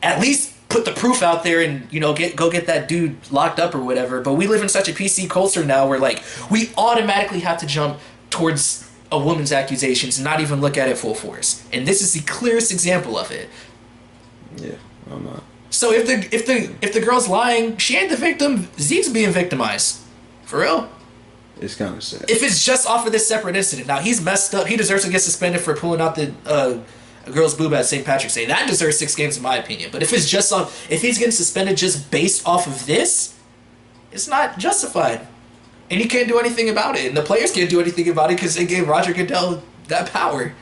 at least put the proof out there and, go get that dude locked up or whatever. But we live in such a PC culture now where, we automatically have to jump towards a woman's accusations and not even look at it full force. And this is the clearest example of it. Yeah, I'm not. So if the girl's lying, she ain't the victim. Zeke's being victimized. For real? It's kind of sad. If it's just off of this separate incident. Now, he's messed up. He deserves to get suspended for pulling out the girl's boob at St. Patrick's Day. That deserves 6 games in my opinion. But if he's getting suspended just based off of this, it's not justified. And you can't do anything about it. And the players can't do anything about it because they gave Roger Goodell that power.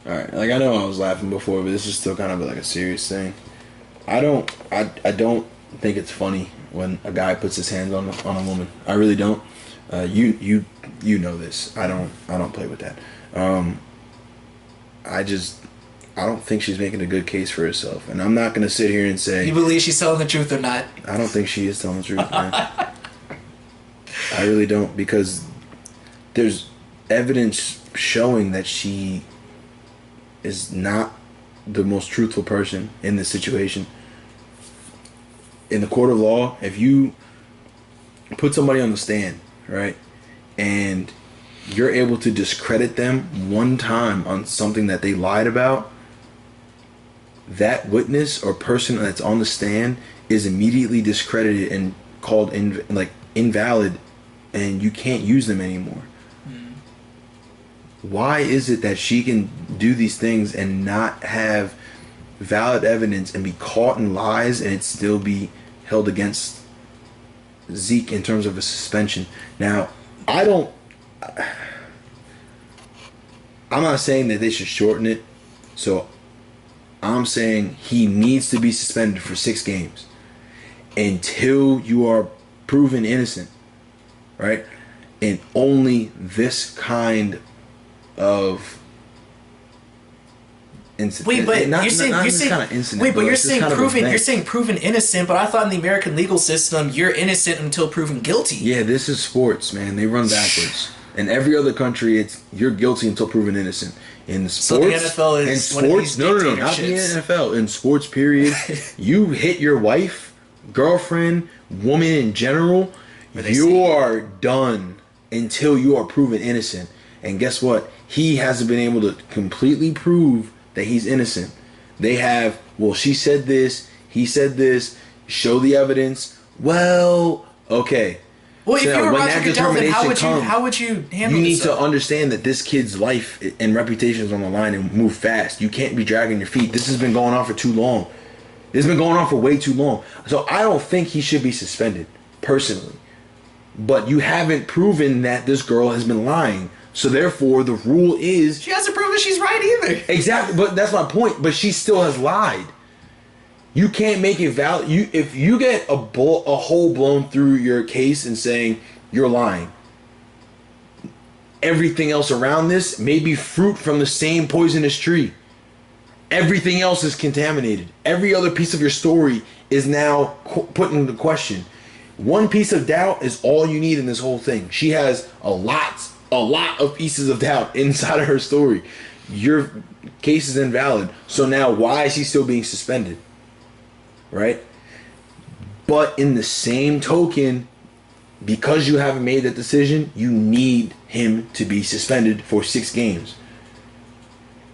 Yeah. Alright, I know I was laughing before, but this is still kind of a serious thing. I don't think it's funny when a guy puts his hands on a woman. I really don't. You know this. I don't play with that. I don't think she's making a good case for herself, and I'm not gonna sit here and say you believe she's telling the truth or not. I don't think she is telling the truth, man. I really don't, because there's evidence showing that she is not the most truthful person in this situation. In the court of law, if you put somebody on the stand, right, and you're able to discredit them one time on something that they lied about, that witness or person that's on the stand is immediately discredited and called invalid, and you can't use them anymore. Why is it that she can do these things and not have valid evidence and be caught in lies and it still be held against Zeke in terms of a suspension? Now, I'm not saying that they should shorten it, so I'm saying he needs to be suspended for 6 games until you are proven innocent, right? And only this kind of incident. Wait, but you're saying proven innocent, but I thought in the American legal system you're innocent until proven guilty. Yeah, this is sports, man. They run backwards. In every other country, it's you're guilty until proven innocent. In sports, so the NFL is in sports, no, not the NFL. In sports, period, you hit your wife, girlfriend, woman in general, you are done until you are proven innocent. And guess what? He hasn't been able to completely prove that he's innocent. They have, well, she said this, he said this, show the evidence. Well, okay. Well, so if you were Roger Goodell, then how would you handle You need this to understand that this kid's life and reputation is on the line and move fast. You can't be dragging your feet. This has been going on for too long. This has been going on for way too long. So I don't think he should be suspended, personally. But you haven't proven that this girl has been lying. So therefore, the rule is... She hasn't proven she's right either. Exactly, but that's my point. But she still has lied. You can't make it valid. If you get a hole blown through your case and saying you're lying, everything else around this may be fruit from the same poisonous tree. Everything else is contaminated. Every other piece of your story is now put into question. One piece of doubt is all you need in this whole thing. She has a lot of pieces of doubt inside of her story. Your case is invalid. So now why is he still being suspended? Right? But in the same token, because you haven't made that decision, you need him to be suspended for 6 games.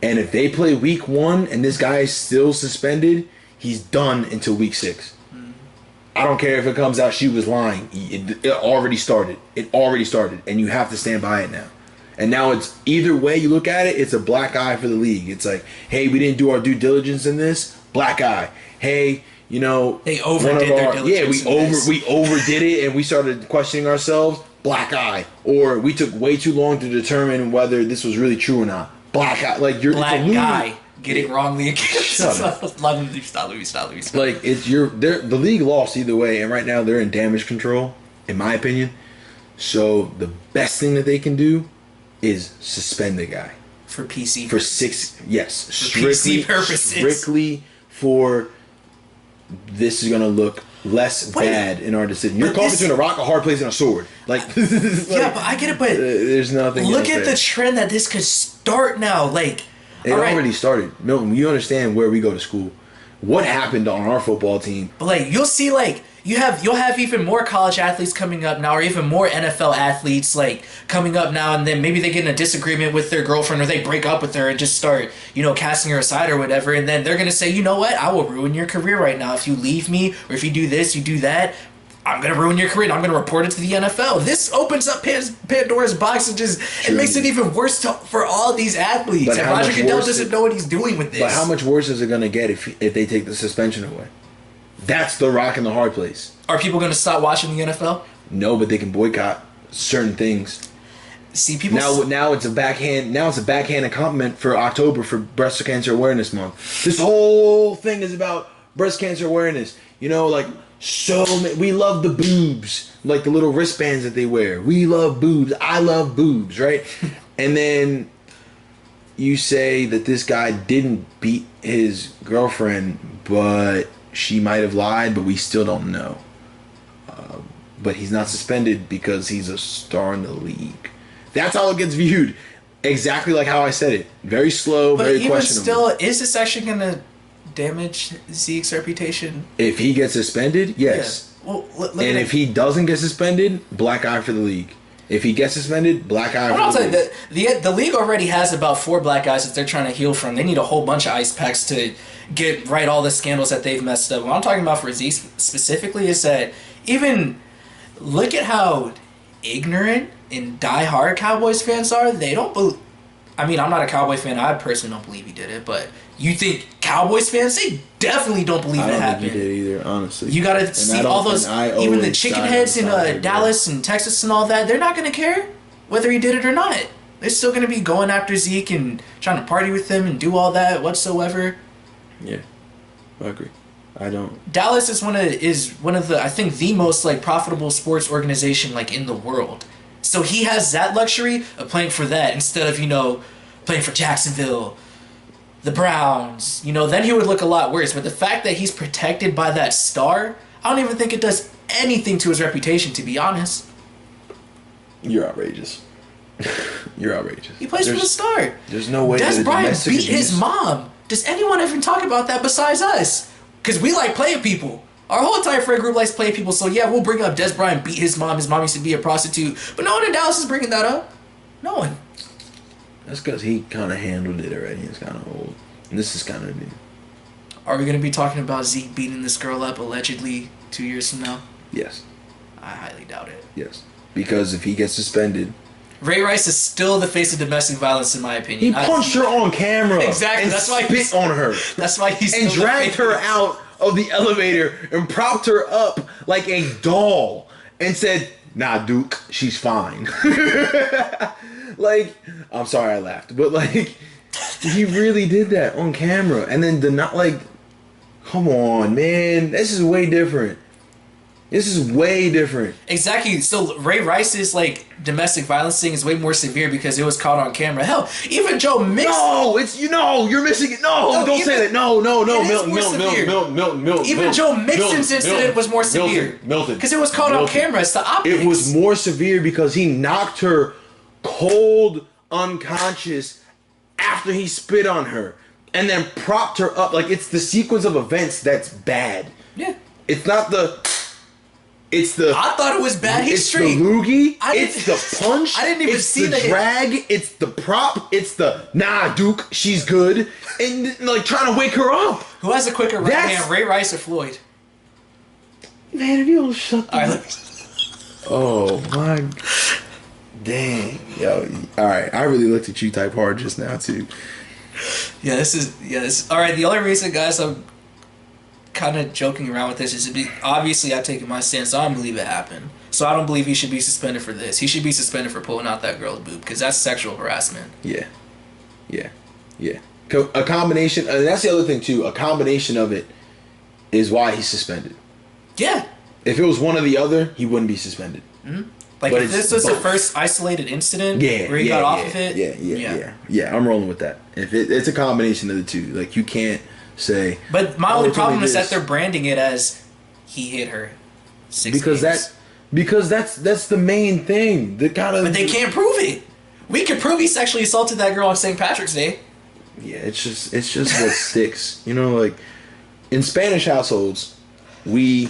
And if they play week 1 and this guy is still suspended, he's done until week 6. I don't care if it comes out she was lying. It already started. It already started. And you have to stand by it now. And now it's either way you look at it, it's a black eye for the league. It's like, hey, we didn't do our due diligence in this. Black eye. Hey, you know, they overdid their diligence. Yeah, we overdid it and we started questioning ourselves. Black eye. Or we took way too long to determine whether this was really true or not. Black eye. Like you're black guy getting wrongly accused. Stop. Like it's the league lost either way, and right now they're in damage control, in my opinion. So the best thing that they can do is suspend the guy for PC for 6. Yes, for PC purposes. Strictly for this is gonna look less bad in our decision. You're caught between a rock, a hard place, and a sword. Like, yeah, but I get it. But there's nothing. Look at the trend that this could start now. Like. It already started. Milton, you understand where we go to school. What happened on our football team? But like you'll see, like you'll have even more college athletes coming up now, or even more NFL athletes like coming up now, and then maybe they get in a disagreement with their girlfriend, or they break up with her and just start, casting her aside or whatever, and then they're gonna say, you know what, I will ruin your career right now if you leave me, or if you do this, you do that. I'm going to ruin your career and I'm going to report it to the NFL. This opens up Pandora's box and it makes it even worse for all these athletes. And Roger Goodell doesn't know what he's doing with this. But how much worse is it going to get if they take the suspension away? That's the rock and the hard place. Are people going to stop watching the NFL? No, but they can boycott certain things. See, people now it's a backhanded compliment for October for Breast Cancer Awareness Month. This whole thing is about breast cancer awareness. We love the boobs, like the little wristbands that they wear. We love boobs. I love boobs, right? And then you say that this guy didn't beat his girlfriend, but she might have lied, but we still don't know. But he's not suspended because he's a star in the league. That's how it gets viewed. Exactly like how I said it. Very slow, but very even questionable. still, is this actually going to damage Zeke's reputation? If he gets suspended, yes. Yeah. Well, and if he doesn't get suspended, black eye for the league. If he gets suspended, black eye for the league. The league already has about 4 black eyes that they're trying to heal from. They need a whole bunch of ice packs to get right all the scandals that they've messed up. What I'm talking about for Zeke specifically is that even look at how ignorant and diehard Cowboys fans are. They don't believe. I mean, I'm not a Cowboy fan. I personally don't believe he did it, but you think Cowboys fans? They definitely don't believe it happened. I don't think he did either, honestly. You gotta see all those, even the chicken heads in Dallas and Texas and all that. They're not gonna care whether he did it or not. They're still gonna be going after Zeke and trying to party with him and do all that whatsoever. Yeah, I agree. I don't. Dallas is one of the I think the most like profitable sports organization like in the world. So he has that luxury of playing for that instead of playing for Jacksonville, the Browns. Then he would look a lot worse. But the fact that he's protected by that star, I don't even think it does anything to his reputation. To be honest, you're outrageous. You're outrageous. He plays for the star. There's no way Des Bryant beat his mom. Does anyone even talk about that besides us? Because we like playing people. Our whole entire friend group likes playing people. So yeah, we'll bring up Des Bryant beat his mom. His mom used to be a prostitute. But no one in Dallas is bringing that up. No one. That's because he kind of handled it already. It's kind of old. And this is kind of new. Are we going to be talking about Zeke beating this girl up allegedly 2 years from now? Yes. I highly doubt it. Yes. Because if he gets suspended... Ray Rice is still the face of domestic violence, in my opinion. He punched her on camera. Exactly. And that's why spit on her. That's why he's and still dragged her out of the elevator and propped her up like a doll and said, "Nah, Duke, she's fine." Like, I'm sorry I laughed, but like, he really did that on camera, and then come on, man, this is way different. This is way different. Exactly. So Ray Rice's domestic violence thing is way more severe because it was caught on camera. Hell, even Joe Mixon. No, you're missing it. No, don't say that. No, Milton. Even Joe Mixon's incident was more severe. Milton. Because it was caught on camera. It's the optics. It was more severe because he knocked her cold, unconscious after he spit on her and then propped her up. Like, it's the sequence of events that's bad. Yeah. It's not the... I thought it was bad. He's straight. It's the loogie. It's the punch. I didn't even see the drag. It's the prop. It's the nah, Duke. She's good. And trying to wake her up. Who has a quicker right hand, Ray Rice or Floyd? Man, if you don't shut the. Oh my. Dang, yo. All right, I really looked at you type hard just now too. Yeah, this is all right. The only reason, guys, I'm kind of joking around with this is obviously I've taken my stance. I don't believe it happened, so I don't believe he should be suspended for this. He should be suspended for pulling out that girl's boob because that's sexual harassment. Yeah. A combination, and that's the other thing too. A combination of it is why he's suspended. Yeah. If it was one or the other, he wouldn't be suspended. Mm-hmm. If this was the first isolated incident where he got off of it, yeah, I'm rolling with that. If it's a combination of the two, you can't say. But my only problem is that they're branding it as he hit her. Because that's the main thing. But they can't prove it. We can prove he sexually assaulted that girl on St. Patrick's Day. Yeah, it's just what sticks. In Spanish households, we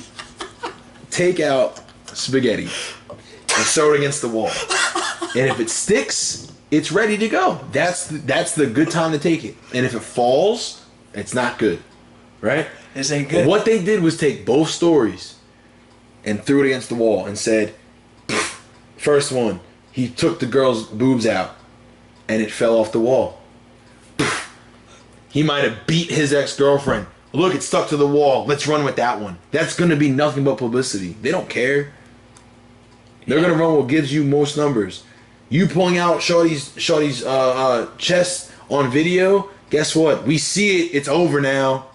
take out spaghetti and throw it against the wall. And if it sticks, it's ready to go. That's the good time to take it. And if it falls, it's not good. Right? This ain't good. What they did was take both stories and threw it against the wall and said, first one, he took the girl's boobs out and it fell off the wall. He might have beat his ex-girlfriend. Look, it stuck to the wall. Let's run with that one. That's going to be nothing but publicity. They don't care. They're going to run what gives you most numbers. You pulling out Shorty's chest on video, guess what? We see it. It's over now.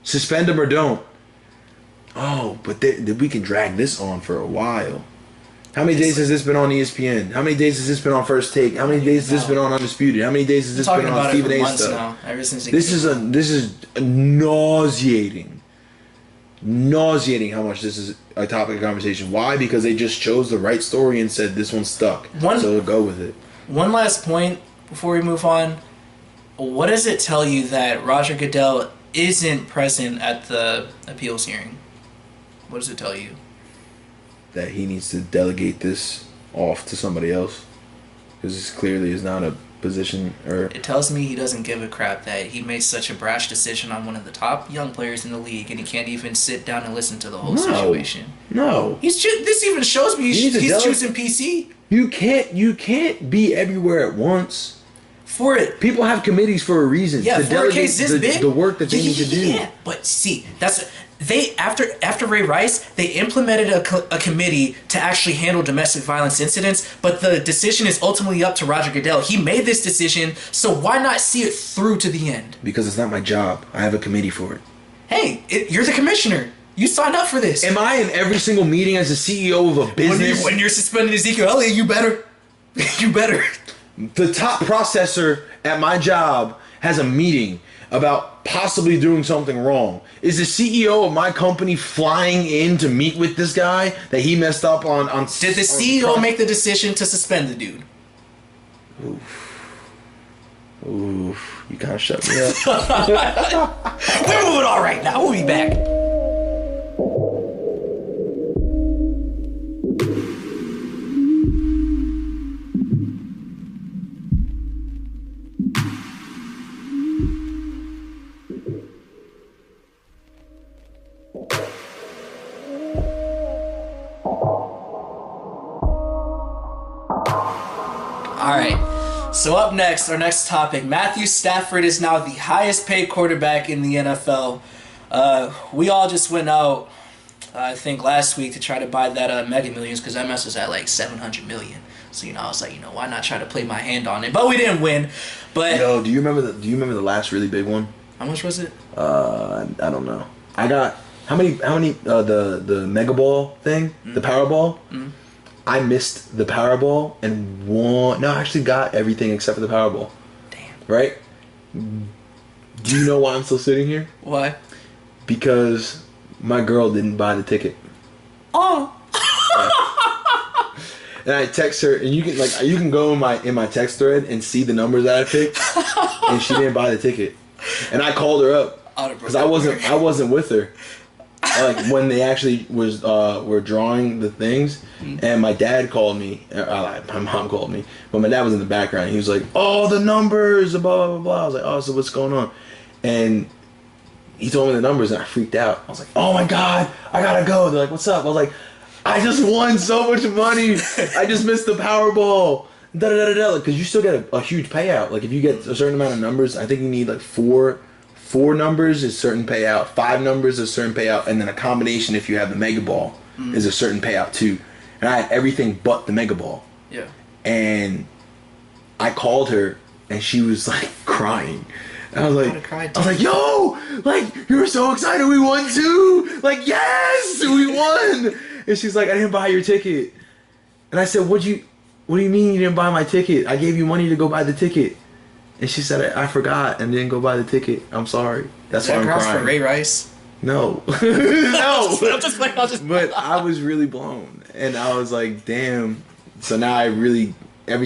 Suspend him or don't. Oh, but we can drag this on for a while. How many days has this been on ESPN? How many days has this been on First Take? How many days has this been on Undisputed? How many days has this been on Stephen A. stuff? Now, ever since this is nauseating. Nauseating how much this is a topic of conversation. Why? Because they just chose the right story and said this one's stuck. So go with it. One last point before we move on. What does it tell you that Roger Goodell isn't present at the appeals hearing? What does it tell you? That he needs to delegate this off to somebody else, because this clearly is not a position. Or it tells me he doesn't give a crap that he made such a brash decision on one of the top young players in the league, and he can't even sit down and listen to the whole situation. No, this even shows me he's choosing PC. You can't be everywhere at once. For it, people have committees for a reason. Yeah, to for a case this big, the work that they need to do. Yeah, but see, after Ray Rice, they implemented a committee to actually handle domestic violence incidents, but the decision is ultimately up to Roger Goodell. He made this decision, so why not see it through to the end? Because it's not my job. I have a committee for it. Hey, you're the commissioner. You signed up for this. Am I in every single meeting as the CEO of a business? When you're suspending Ezekiel Elliott, you better. You better. The top processor at my job has a meeting about possibly doing something wrong. Is the CEO of my company flying in to meet with this guy that he messed up on? Did the CEO make the decision to suspend the dude? Oof. You kind of shut me up. We're moving on right now. We'll be back. Alright, so up next, our next topic. Matthew Stafford is now the highest paid quarterback in the NFL. We all just went out, I think, last week to try to buy that Mega Millions, because that mess was at like $700 million. So, I was like, why not try to play my hand on it? But we didn't win. But do you remember the last really big one? How much was it? I don't know. I got how many the Mega Ball thing, the Powerball? Mm-hmm. I missed the Powerball and won. No, I actually got everything except for the Powerball. Damn. Right? Do you know why I'm still sitting here? Why? Because my girl didn't buy the ticket. Oh. And I text her, and you can go in my text thread and see the numbers that I picked, and she didn't buy the ticket. And I called her up because I wasn't with her. Like when they actually were drawing the things, and my dad called me. My mom called me, but my dad was in the background. He was like, "Oh, the numbers, blah blah blah blah." I was like, "Oh, so what's going on?" And he told me the numbers, and I freaked out. I was like, "Oh my god, I gotta go." They're like, "What's up?" I was like, "I just won so much money. I just missed the Powerball." Da da da da. Because you still get a huge payout. Like if you get a certain amount of numbers, I think you need like four numbers is certain payout, 5 numbers is certain payout, and then a combination if you have the Mega Ball is a certain payout too. And I had everything but the Mega Ball. Yeah. And I called her, and she was like crying. And I was like, "Yo, like you were so excited, we won too! Like yes, we won!" And she's like, "I didn't buy your ticket." And I said, What do you mean you didn't buy my ticket? I gave you money to go buy the ticket." And she said, I forgot and didn't go buy the ticket. I'm sorry. That's why I'm crying. For Ray Rice? No. No. But I was really blown. And I was like, damn. So now every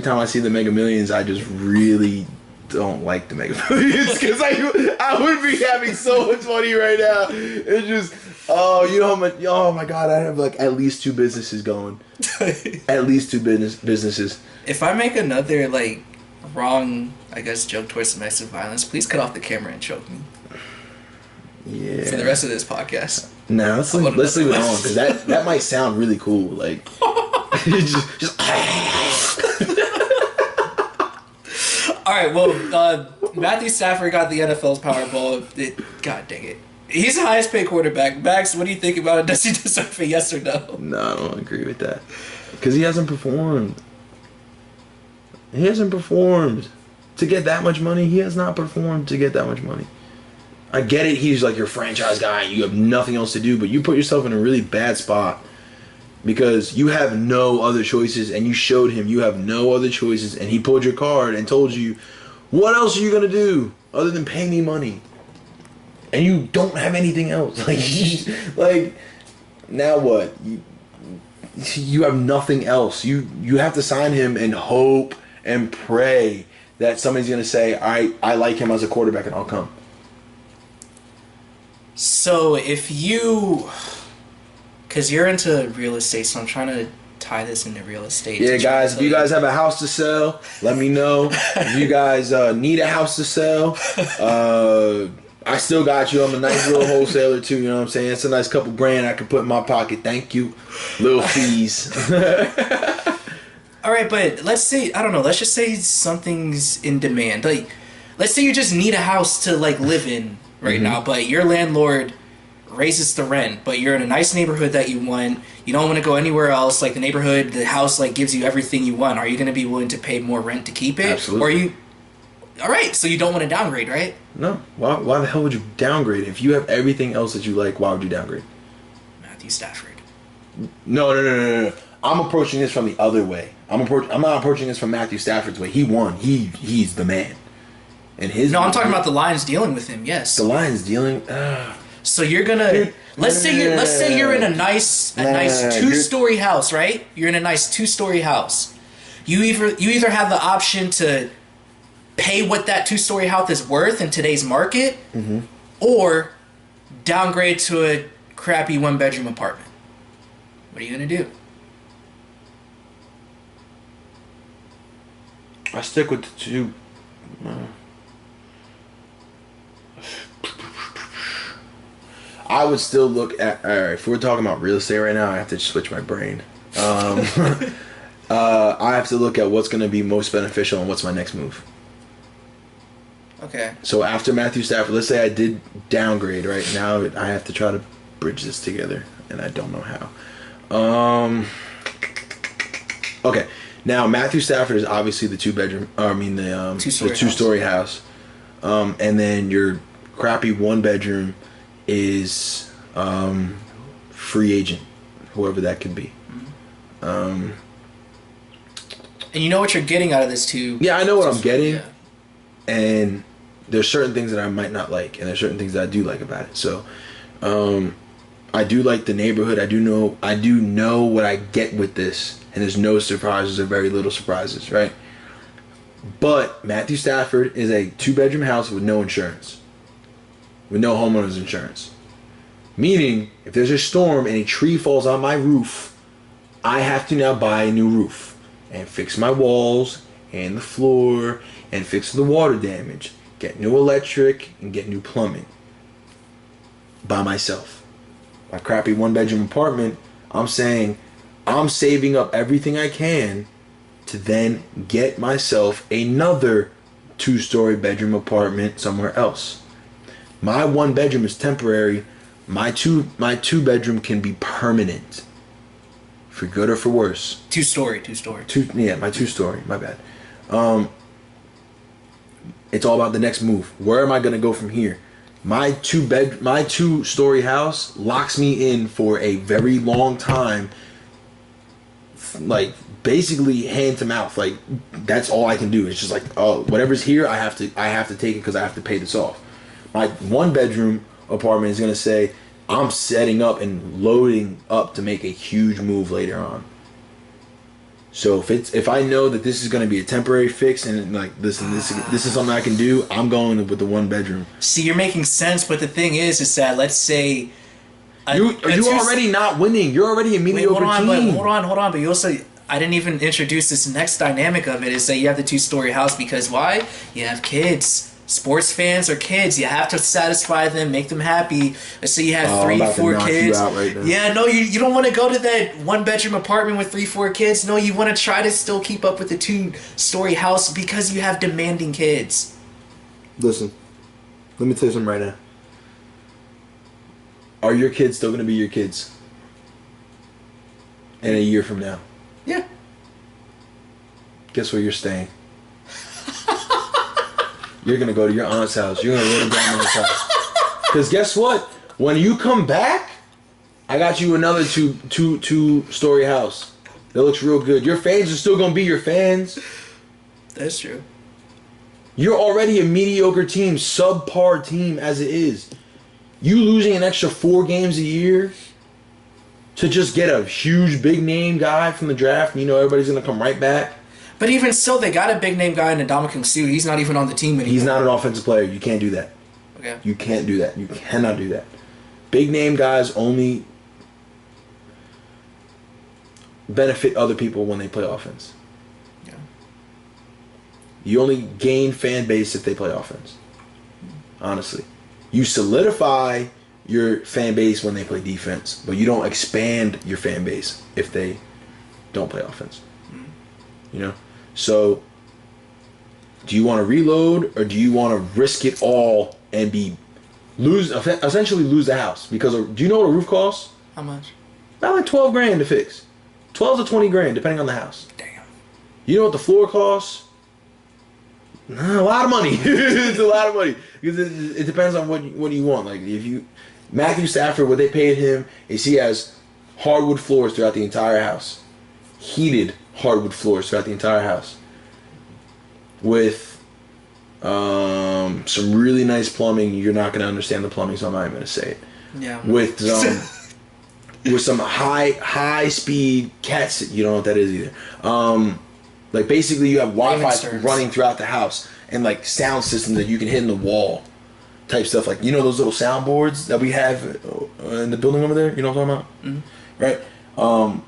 time I see the Mega Millions, I just really don't like the Mega Millions. Because I would be having so much money right now. It's just, you know how much, oh my God, I have like at least 2 businesses going. At least 2 businesses. If I make another like wrong, I guess, joke towards domestic violence, please cut off the camera and choke me. Yeah. For the rest of this podcast. No, let's leave it on, because that might sound really cool. Like, just All right, well, Matthew Stafford got the NFL's Powerball. God dang it. He's the highest paid quarterback. Max, what do you think about it? Does he deserve it, yes or no? No, I don't agree with that. Because he hasn't performed. He hasn't performed to get that much money. He has not performed to get that much money. I get it. He's like your franchise guy. You have nothing else to do, but you put yourself in a really bad spot because you have no other choices, and you showed him you have no other choices, and he pulled your card and told you, what else are you going to do other than pay me money? And you don't have anything else. Like now what? You have nothing else. You have to sign him and hope and pray that somebody's going to say, I like him as a quarterback and I'll come. So if you... Because you're into real estate, so I'm trying to tie this into real estate. Yeah, guys, if you guys have a house to sell, let me know. If you guys need a house to sell, I still got you. I'm a nice little wholesaler too, you know what I'm saying? It's a nice couple grand I can put in my pocket. Thank you. Little fees. All right, but let's say, I don't know, let's just say something's in demand. Like, let's say you just need a house to, like, live in right now, but your landlord raises the rent, but you're in a nice neighborhood that you want. You don't want to go anywhere else. Like, the neighborhood, the house, like, gives you everything you want. Are you going to be willing to pay more rent to keep it? Absolutely. Or are you... All right, so you don't want to downgrade, right? No. Why the hell would you downgrade? If you have everything else that you like, why would you downgrade? Matthew Stafford. No. I'm approaching this from the other way. I'm not approaching this from Matthew Stafford's way. He won. He's the man. And his... No, I'm talking about the Lions dealing with him, yes. The Lions dealing... So you're gonna... Let's say you're in a nice two-story house, right? You're in a nice two-story house. You either have the option to pay what that two-story house is worth in today's market, or downgrade to a crappy one-bedroom apartment. What are you gonna do? I stick with the two. I would still look at... Alright, if we're talking about real estate right now, I have to switch my brain. I have to look at what's going to be most beneficial and what's my next move. Okay. So after Matthew Stafford, let's say I did downgrade. Right now, I have to try to bridge this together, and I don't know how. Okay. Now, Matthew Stafford is obviously the two-story house. And then your crappy one-bedroom is free agent, whoever that could be. And you know what you're getting out of this too. Yeah, I know what I'm getting. Yeah. And there's certain things that I might not like, and there's certain things that I do like about it. So, I do like the neighborhood. I do know what I get with this, and there's no surprises or very little surprises, right? But Matthew Stafford is a 2-bedroom house with no insurance, with no homeowner's insurance. Meaning, if there's a storm and a tree falls on my roof, I have to now buy a new roof and fix my walls and the floor and fix the water damage, get new electric and get new plumbing by myself. My crappy 1-bedroom apartment, I'm saying I'm saving up everything I can to then get myself another 2-story bedroom apartment somewhere else. My 1-bedroom is temporary. My two bedroom can be permanent. For good or for worse. Two-story. My 2-story. My bad. It's all about the next move. Where am I gonna go from here? My 2-story house locks me in for a very long time. Like basically hand to mouth. Like that's all I can do. It's just like, oh, whatever's here, I have to take it because I have to pay this off. My 1-bedroom apartment is gonna say, I'm setting up and loading up to make a huge move later on. So if I know that this is going to be a temporary fix and like this is something I can do, I'm going with the 1-bedroom. See, you're making sense, but the thing is that let's say you're already not winning. You're already a mediocre team. Hold on. But you also, I didn't even introduce this next dynamic of it. Is that you have the 2-story house because why? You have kids. Sports fans are kids. You have to satisfy them, make them happy. Let's say you have 3-4 kids. Right yeah, no, you don't want to go to that 1-bedroom apartment with 3-4 kids. No, you want to try to still keep up with the 2-story house because you have demanding kids. Listen, let me tell you something right now. Are your kids still going to be your kids in a year from now? Yeah. Guess where you're staying? You're going to go to your aunt's house. You're going to go to grandma's house. Because guess what? When you come back, I got you another two-story house. That looks real good. Your fans are still gonna be your fans. That's true. You're already a mediocre team, subpar team as it is. You losing an extra 4 games a year to just get a huge big name guy from the draft, and you know everybody's gonna come right back. But even still, they got a big name guy in Ndamukong Suh. He's not even on the team anymore. He's not an offensive player. You can't do that. Okay. You can't do that. You cannot do that. Big name guys only benefit other people when they play offense. Yeah. You only gain fan base if they play offense. Honestly. You solidify your fan base when they play defense, but you don't expand your fan base if they don't play offense. You know? So, do you want to reload or do you want to risk it all and essentially lose the house? Because do you know what a roof costs? How much? About like $12,000 to fix. 12 to 20 grand depending on the house. Damn. You know what the floor costs? A lot of money. It's a lot of money because it depends on what you want. Like if you Matthew Stafford, what they paid him is he has hardwood floors throughout the entire house, heated hardwood floors throughout the entire house, with some really nice plumbing. You're not going to understand the plumbing, so I'm not even going to say it. Yeah. With some high speed cats. You don't know what that is either. Like basically you have Wi-Fi running throughout the house and like sound systems that you can hit in the wall type stuff. Like, you know those little soundboards that we have in the building over there? You know what I'm talking about? Mm-hmm. Right?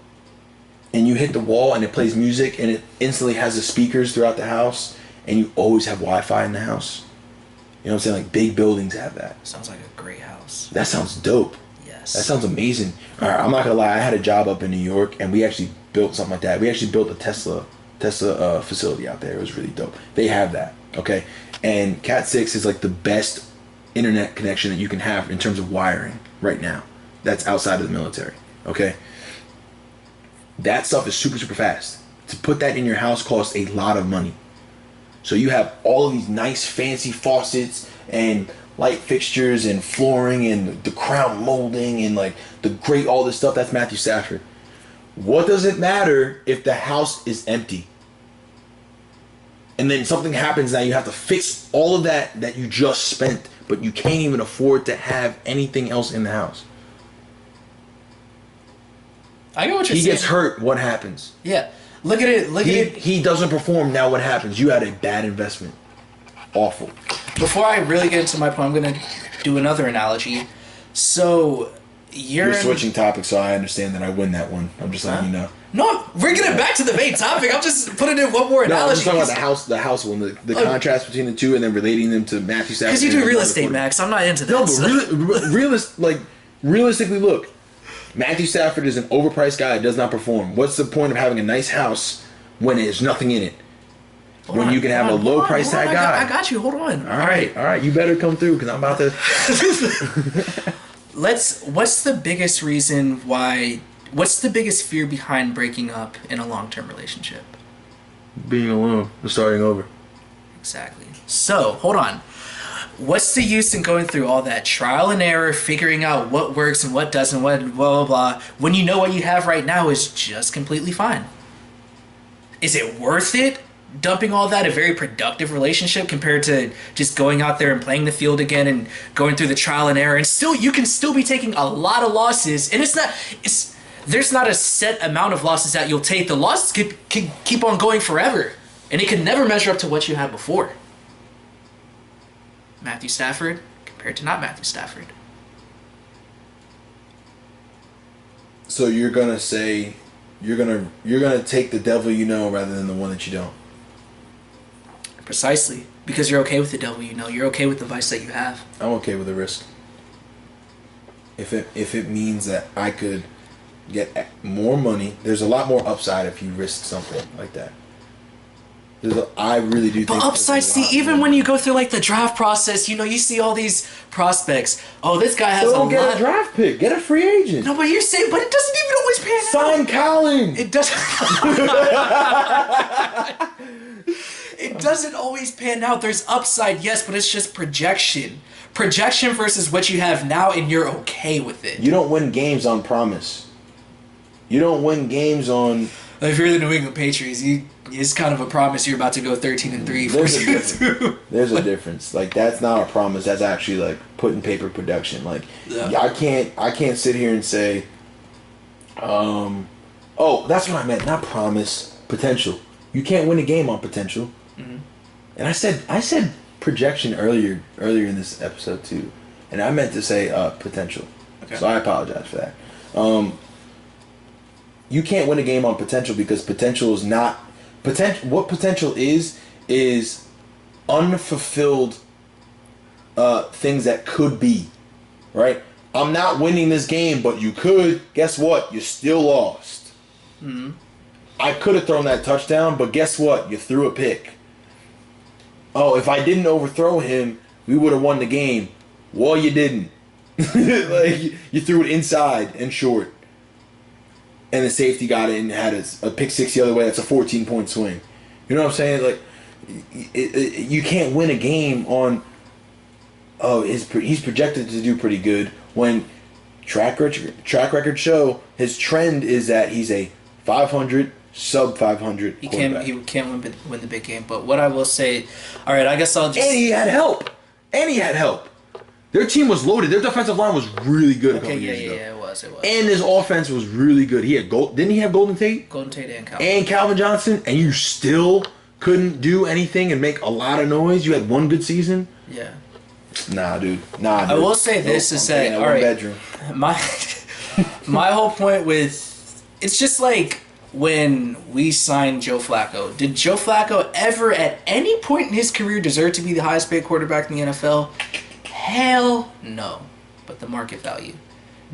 And you hit the wall and it plays music and it instantly has the speakers throughout the house and you always have Wi-Fi in the house. You know what I'm saying? Like big buildings have that. Sounds like a great house. That sounds dope. Yes. That sounds amazing. All right, I'm not going to lie. I had a job up in New York and we actually built something like that. We actually built a Tesla facility out there. It was really dope. They have that, okay? And Cat 6 is like the best internet connection that you can have in terms of wiring right now. That's outside of the military, okay? That stuff is super, super fast. To put that in your house costs a lot of money. So you have all of these nice fancy faucets and light fixtures and flooring and the crown molding and like all this stuff. That's Matthew Stafford. What does it matter if the house is empty? And then something happens now, you have to fix all of that you just spent, but you can't even afford to have anything else in the house. I get what you're saying. He gets hurt, what happens? Yeah. Look at it. He doesn't perform, now what happens? You had a bad investment. Awful. Before I really get into my point, I'm going to do another analogy. So, you're switching topics, so I understand that I win that one. I'm just letting you know. No, we're getting back to the main topic. I'm just putting in one more analogy. No, I'm just talking about the house one, the contrast between the two, and then relating them to Matthew Stafford. Because you do real estate, Max. I'm not into that. No, but realistically, look, Matthew Stafford is an overpriced guy that does not perform. What's the point of having a nice house when there's nothing in it? When you can have a low price tag guy. I got you. Hold on. All right. You better come through because I'm about to. What's the biggest reason why? What's the biggest fear behind breaking up in a long-term relationship? Being alone and starting over. Exactly. So, hold on. What's the use in going through all that trial and error, figuring out what works and what doesn't, what blah, blah, blah, when you know what you have right now is just completely fine? Is it worth it, dumping all that, a very productive relationship, compared to just going out there and playing the field again and going through the trial and error? And still, you can still be taking a lot of losses, and there's not a set amount of losses that you'll take. The losses could keep on going forever, and it can never measure up to what you had before. Matthew Stafford compared to not Matthew Stafford. So you're gonna say you're gonna take the devil you know rather than the one that you don't. Precisely, because you're okay with the devil you know. You're okay with the vice that you have. I'm okay with the risk. If it means that I could get more money, there's a lot more upside if you risk something like that. I really do think. But upside, see, even when you go through like the draft process, you see all these prospects. Oh, this guy has don't get a draft pick. Get a free agent. No, but you're saying, but it doesn't even always pan out. Sign Colin. It doesn't. It doesn't always pan out. There's upside, yes, but it's just projection. projection versus what you have now, and you're okay with it. You don't win games on promise. You don't win games on... Like if you're the New England Patriots, it's kind of a promise you're about to go 13-3. There's a difference. Like, that's not a promise. That's actually, like, putting paper production. Like, I can't sit here and say, oh, that's what I meant. Not promise. Potential. You can't win a game on potential. Mm-hmm. And I said projection earlier in this episode too, and I meant to say potential. Okay. So I apologize for that. You can't win a game on potential because potential is not potential. What potential is unfulfilled things that could be, right? I'm not winning this game, but you could. Guess what? You still lost. Mm-hmm. I could have thrown that touchdown, but guess what? You threw a pick. Oh, if I didn't overthrow him, we would have won the game. Well, you didn't. Like, you threw it inside and short. And the safety got it and had a pick six the other way. That's a 14-point swing. You know what I'm saying? Like, you can't win a game on, oh, he's projected to do pretty good, when track record show his trend is that he's a 500, sub 500 He can't win the big game. But what I will say, all right, I guess I'll just... And he had help. Their team was loaded. Their defensive line was really good a couple years ago. Yeah, it was. And his offense was really good. He had didn't he have Golden Tate? Golden Tate and Calvin Johnson, and you still couldn't do anything and make a lot of noise. You had one good season. Yeah. Nah, dude. I will say this is that, all right, bedroom. My whole point with, it's just like when we signed Joe Flacco. Did Joe Flacco ever at any point in his career deserve to be the highest paid quarterback in the NFL? Hell no. But the market value.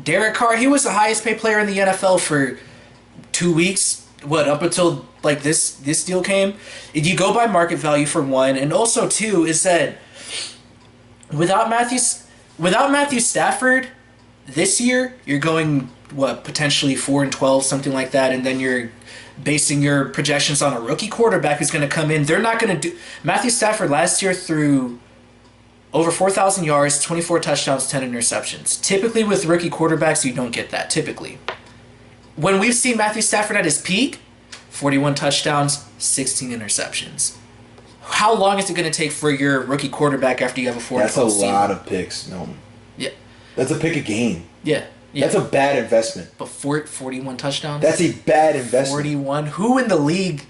Derek Carr, he was the highest paid player in the NFL for 2 weeks. Up until like this deal came. If you go by market value for one, and also two is that without Matthew Stafford this year, you're going potentially 4-12, something like that, and then you're basing your projections on a rookie quarterback who's going to come in. They're not going to do... Matthew Stafford last year threw over 4,000 yards, 24 touchdowns, 10 interceptions. Typically with rookie quarterbacks, you don't get that, typically. When we've seen Matthew Stafford at his peak, 41 touchdowns, 16 interceptions. How long is it going to take for your rookie quarterback after you have a 4-12 season? That's a lot of picks, no. Yeah. That's a pick a game. Yeah. That's a bad investment. But 41 touchdowns? That's a bad investment. 41? Who in the league?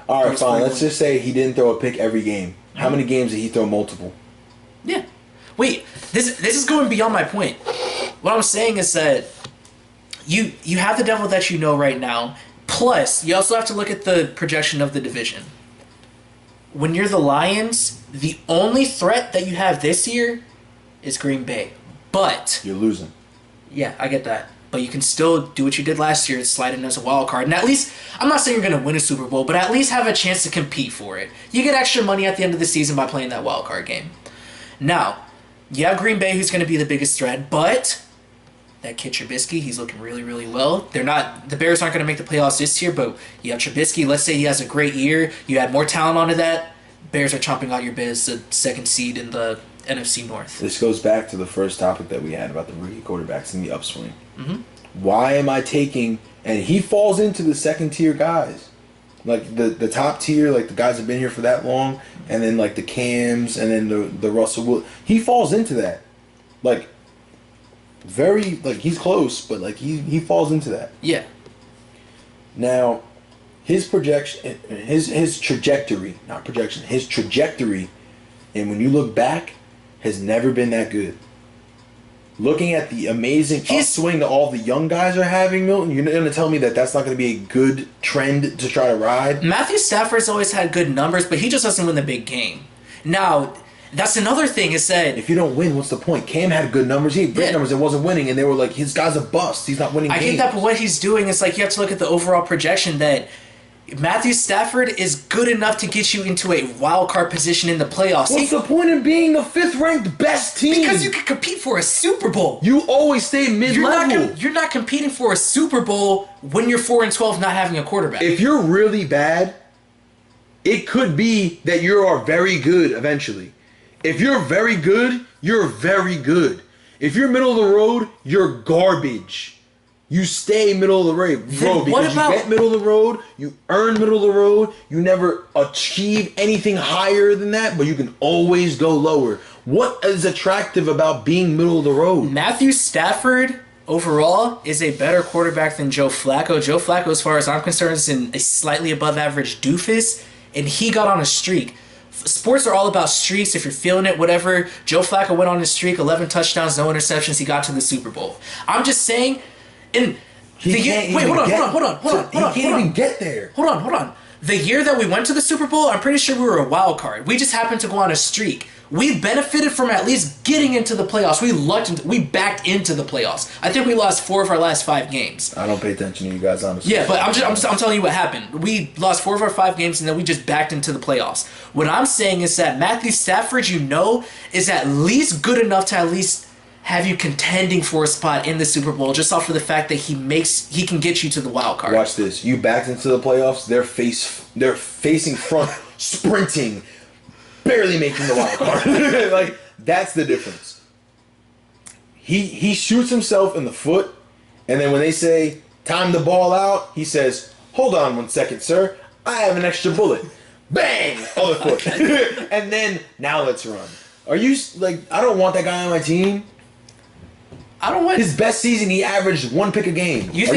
All right, fine. Let's just say he didn't throw a pick every game. How many games did he throw multiple? Yeah. Wait, this is going beyond my point. What I'm saying is that you have the devil that you know right now. Plus, you also have to look at the projection of the division. When you're the Lions, the only threat that you have this year is Green Bay. But you're losing. Yeah, I get that. But you can still do what you did last year and slide in as a wild card. And at least, I'm not saying you're going to win a Super Bowl, but at least have a chance to compete for it. You get extra money at the end of the season by playing that wild card game. Now, you have Green Bay, who's going to be the biggest threat, but that kid Trubisky, he's looking really, really well. The Bears aren't going to make the playoffs this year, but you have Trubisky. Let's say he has a great year. You add more talent onto that. Bears are chomping out your bit as the second seed in the NFC North. This goes back to the first topic that we had about the rookie quarterbacks in the upswing. Mm-hmm. Why am I taking... And he falls into the second-tier guys. Like, the top tier, like, the guys that have been here for that long, and then, like, the Cams, and then the Russell Wilson. He falls into that. Like, very... Like, he's close, but, like, he falls into that. Yeah. Now, his projection... His trajectory... Not projection. His trajectory, and when you look back, has never been that good. Looking at the amazing upswing that all the young guys are having, Milton, you're going to tell me that that's not going to be a good trend to try to ride? Matthew Stafford's always had good numbers, but he just doesn't win the big game. Now, that's another thing is that... If you don't win, what's the point? Cam had good numbers. He had great numbers and wasn't winning, and they were like, his guy's a bust. He's not winning games. I get that, but what he's doing is like you have to look at the overall projection that... Matthew Stafford is good enough to get you into a wild card position in the playoffs. What's the point of being the 5th ranked best team? Because you can compete for a Super Bowl. You always stay mid-level. You're not competing for a Super Bowl when you're 4-12 not having a quarterback. If you're really bad, it could be that you are very good eventually. If you're very good, you're very good. If you're middle of the road, you're garbage. You stay middle of the road, because you get middle of the road, you earn middle of the road, you never achieve anything higher than that, but you can always go lower. What is attractive about being middle of the road? Matthew Stafford, overall, is a better quarterback than Joe Flacco. Joe Flacco, as far as I'm concerned, is a slightly above average doofus, and he got on a streak. Sports are all about streaks. If you're feeling it, whatever. Joe Flacco went on a streak, 11 touchdowns, no interceptions. He got to the Super Bowl. I'm just saying... Hold on. He can't even get there. Hold on. The year that we went to the Super Bowl, I'm pretty sure we were a wild card. We just happened to go on a streak. We benefited from at least getting into the playoffs. We backed into the playoffs. I think we lost 4 of our last 5 games. I don't pay attention to you guys, honestly. Yeah, but I'm telling you what happened. We lost 4 of our 5 games, and then we just backed into the playoffs. What I'm saying is that Matthew Stafford, is at least good enough to at least have you contending for a spot in the Super Bowl just off of the fact that he can get you to the wild card. Watch this. You backed into the playoffs, they're facing front, sprinting, barely making the wild card. Like, that's the difference. He shoots himself in the foot, and then when they say, time to ball out, he says, hold on 1 second, sir. I have an extra bullet. Bang! Other foot. And then, now let's run. Are you, I don't want that guy on my team. I don't want his best season. He averaged 1 pick a game. Do you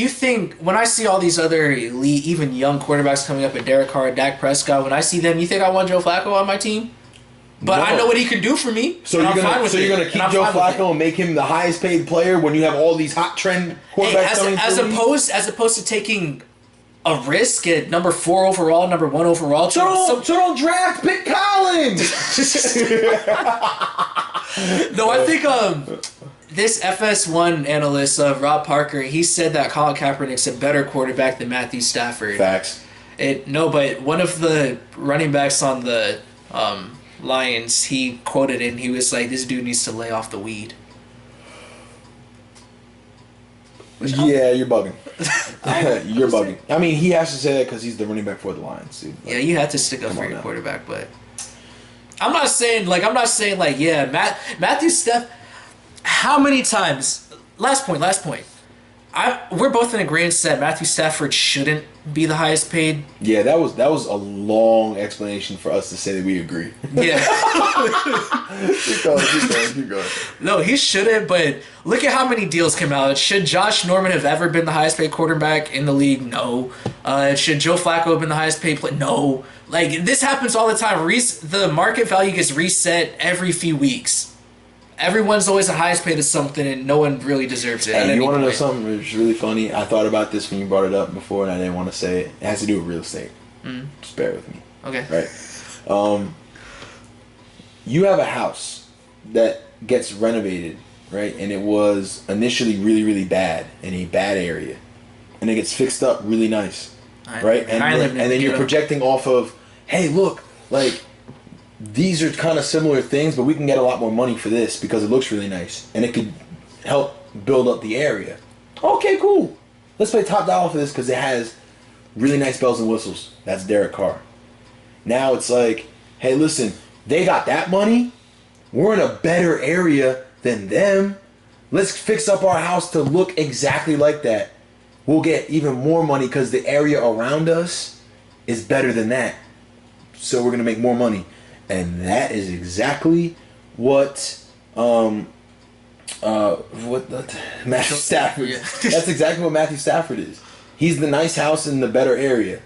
think when I see all these other elite, even young quarterbacks coming up, at Derek Carr, Dak Prescott, when I see them, you think I want Joe Flacco on my team? But no. I know what he can do for me. So you're gonna keep Joe Flacco and make him the highest paid player when you have all these hot trend quarterbacks coming through? As opposed to taking a risk at number 4 overall, number 1 overall. So don't draft Pitt Collins. No, I think this FS1 analyst, Rob Parker, he said that Colin Kaepernick's a better quarterback than Matthew Stafford. Facts. But one of the running backs on the Lions, he quoted it, and he was like, "This dude needs to lay off the weed." Yeah, you're bugging. You're bugging. I mean, he has to say that because he's the running back for the Lions, dude. Yeah, you have to stick up for your quarterback, but I'm not saying Matthew Stafford. How many times? Last point. We're both in agreement that Matthew Stafford shouldn't be the highest paid. Yeah, that was a long explanation for us to say that we agree. Yeah. Keep going. No, he shouldn't, but look at how many deals came out. Should Josh Norman have ever been the highest paid quarterback in the league? No. Should Joe Flacco have been the highest paid player? No. This happens all the time. The market value gets reset every few weeks. Everyone's always the highest paid of something, and no one really deserves it. Hey, you want to know something that's really funny? I thought about this when you brought it up before, and I didn't want to say it. It has to do with real estate. Just bear with me. Okay. Right. You have a house that gets renovated, right? And it was initially really, really bad in a bad area, and it gets fixed up really nice, right? And then you're projecting off of, hey, look, these are kind of similar things, but we can get a lot more money for this because it looks really nice. And it could help build up the area. Okay, cool. Let's pay top dollar for this because it has really nice bells and whistles. That's Derek Carr. Now it's like, hey, listen, they got that money. We're in a better area than them. Let's fix up our house to look exactly like that. We'll get even more money because the area around us is better than that. So we're going to make more money. And that is exactly what Matthew Stafford. Yeah. That's exactly what Matthew Stafford is. He's the nice house in the better area.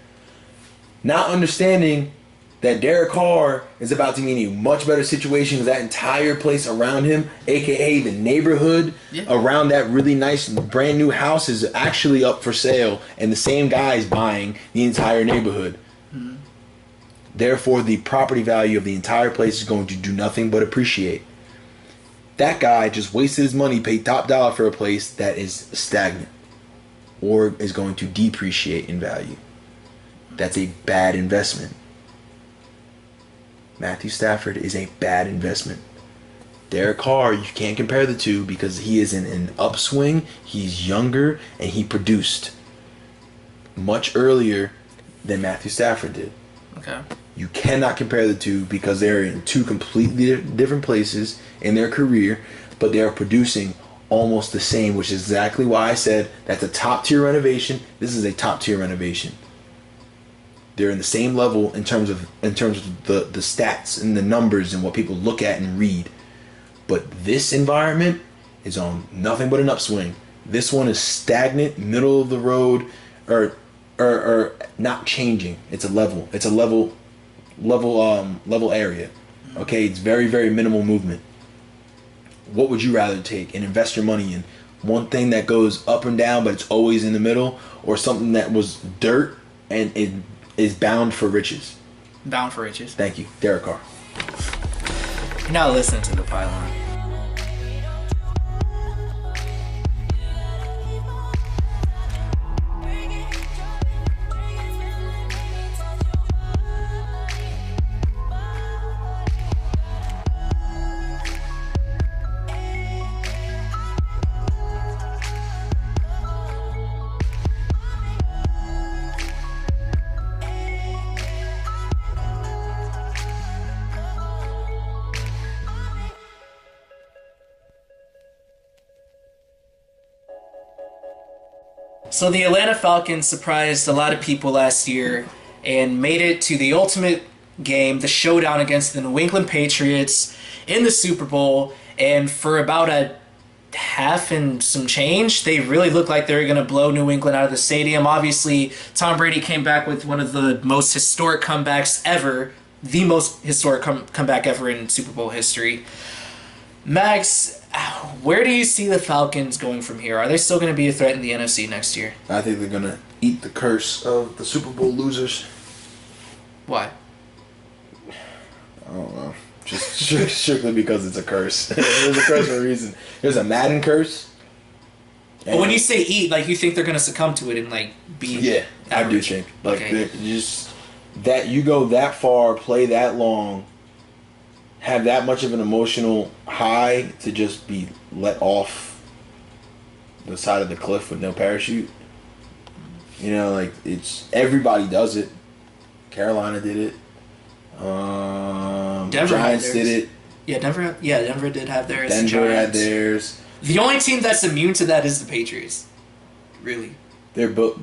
Not understanding that Derek Carr is about to be in a much better situation because that entire place around him, aka the neighborhood around that really nice brand new house, is actually up for sale, and the same guy is buying the entire neighborhood. Therefore, the property value of the entire place is going to do nothing but appreciate. That guy just wasted his money, paid top dollar for a place that is stagnant or is going to depreciate in value. That's a bad investment. Matthew Stafford is a bad investment. Derek Carr, you can't compare the two because he is in an upswing, he's younger, and he produced much earlier than Matthew Stafford did. Okay. You cannot compare the two because they're in two completely different places in their career, but they are producing almost the same, which is exactly why I said that's a top-tier renovation. This is a top-tier renovation. They're in the same level in terms of the stats and the numbers and what people look at and read. But this environment is on nothing but an upswing. This one is stagnant, middle of the road, or not changing. It's a level. It's a level area. Okay, it's very, very minimal movement. What would you rather take and invest your money in? One thing that goes up and down, but it's always in the middle, or something that was dirt and it is bound for riches? Bound for riches. Thank you, Derek Carr. You're not listening to the pylon. So the Atlanta Falcons surprised a lot of people last year and made it to the ultimate game, the showdown against the New England Patriots in the Super Bowl. And for about a half and some change, they really looked like they were going to blow New England out of the stadium. Obviously, Tom Brady came back with one of the most historic comebacks ever, the most historic comeback ever in Super Bowl history. Max, where do you see the Falcons going from here? Are they still going to be a threat in the NFC next year? I think they're going to eat the curse of the Super Bowl losers. Why? I don't know. Just strictly because it's a curse. There's a curse for a reason. There's a Madden curse. But when you say eat, like, you think they're going to succumb to it and, like, be Yeah, average. I do think. Like, Okay. just that you go that far, play that long, have that much of an emotional high to just be let off the side of the cliff with no parachute. You know, like, it's everybody does it. Carolina did it. Denver Giants had did theirs. it. Yeah, Denver did have theirs. Denver had Giants. theirs. The only team that's immune to that is the Patriots. Really. They're but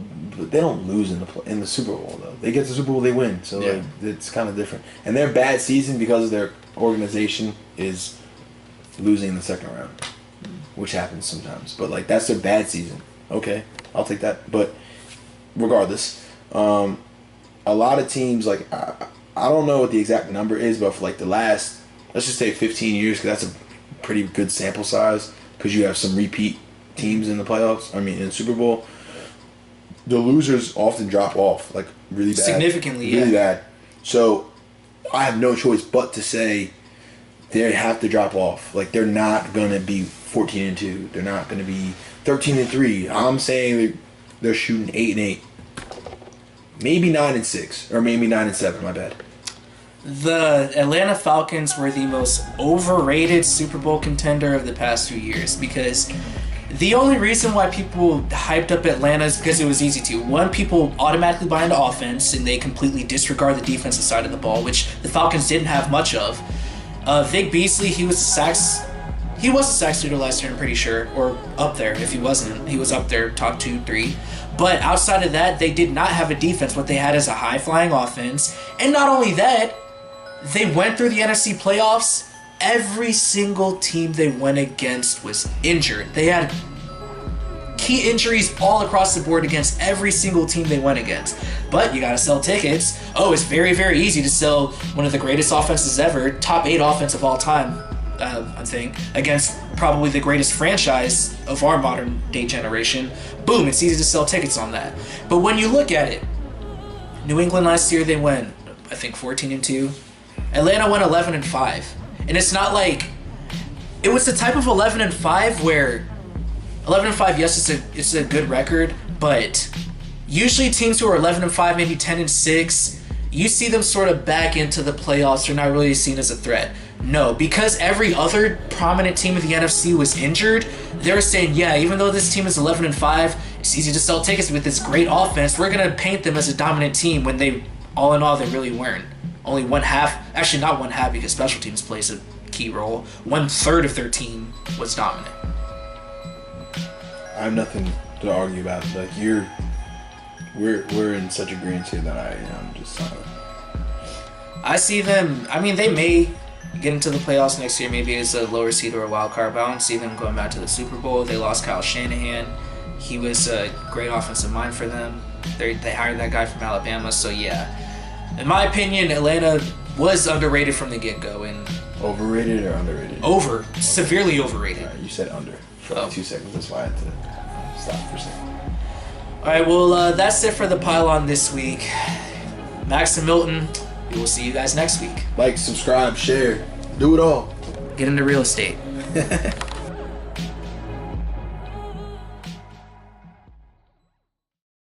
they don't lose in the Super Bowl though. They get to the Super Bowl, they win. So Yeah. like, it's kind of different. And their bad season because their organization is losing in the second round, which happens sometimes. But like that's their bad season. Okay, I'll take that. But regardless, a lot of teams like I don't know what the exact number is, but for like the last, let's just say 15 years, because that's a pretty good sample size. Because you have some repeat teams in the playoffs. I mean, in the Super Bowl. The losers often drop off, like really bad. Significantly, really yeah. bad. So I have no choice but to say they have to drop off. Like they're not gonna be 14-2. They're not gonna be 13-3. I'm saying they're shooting 8-8, maybe 9-6, or maybe 9-7. My bad. The Atlanta Falcons were the most overrated Super Bowl contender of the past few years because the only reason why people hyped up Atlanta is because it was easy to. One, people automatically buy into offense and they completely disregard the defensive side of the ball, which the Falcons didn't have much of. Vic Beasley, he was a sack leader last year, I'm pretty sure, or up there. If he wasn't, he was up there, top 2, 3. But outside of that, they did not have a defense. What they had is a high-flying offense. And not only that, they went through the NFC playoffs. Every single team they went against was injured. They had key injuries all across the board against every single team they went against. But you gotta sell tickets. Oh, it's very, very easy to sell one of the greatest offenses ever, top 8 offense of all time, I think, against probably the greatest franchise of our modern day generation. Boom, it's easy to sell tickets on that. But when you look at it, New England last year, they went, I think, 14-2. Atlanta went 11-5. And it's not like it was the type of 11-5 where 11-5, yes, it's a good record, but usually teams who are 11-5, maybe 10-6, you see them sort of back into the playoffs. They're not really seen as a threat. No, because every other prominent team of the NFC was injured, they're saying, yeah, even though this team is 11-5, it's easy to sell tickets with this great offense. We're gonna paint them as a dominant team when they all in all, they really weren't. Only one half, actually not one half because special teams plays a key role. 1/3 of their team was dominant. I have nothing to argue about. Like we're in such agreement here that I'm just silent. I see them. I mean, they may get into the playoffs next year, maybe as a lower seed or a wild card, but I don't see them going back to the Super Bowl. They lost Kyle Shanahan. He was a great offensive mind for them. They hired that guy from Alabama, so yeah. In my opinion, Atlanta was underrated from the get-go. And overrated or underrated? Severely overrated. You said under for like 2 seconds. That's why I had to stop for a second. All right, well, that's it for the pylon this week. Max and Milton, we will see you guys next week. Like, subscribe, share, do it all. Get into real estate.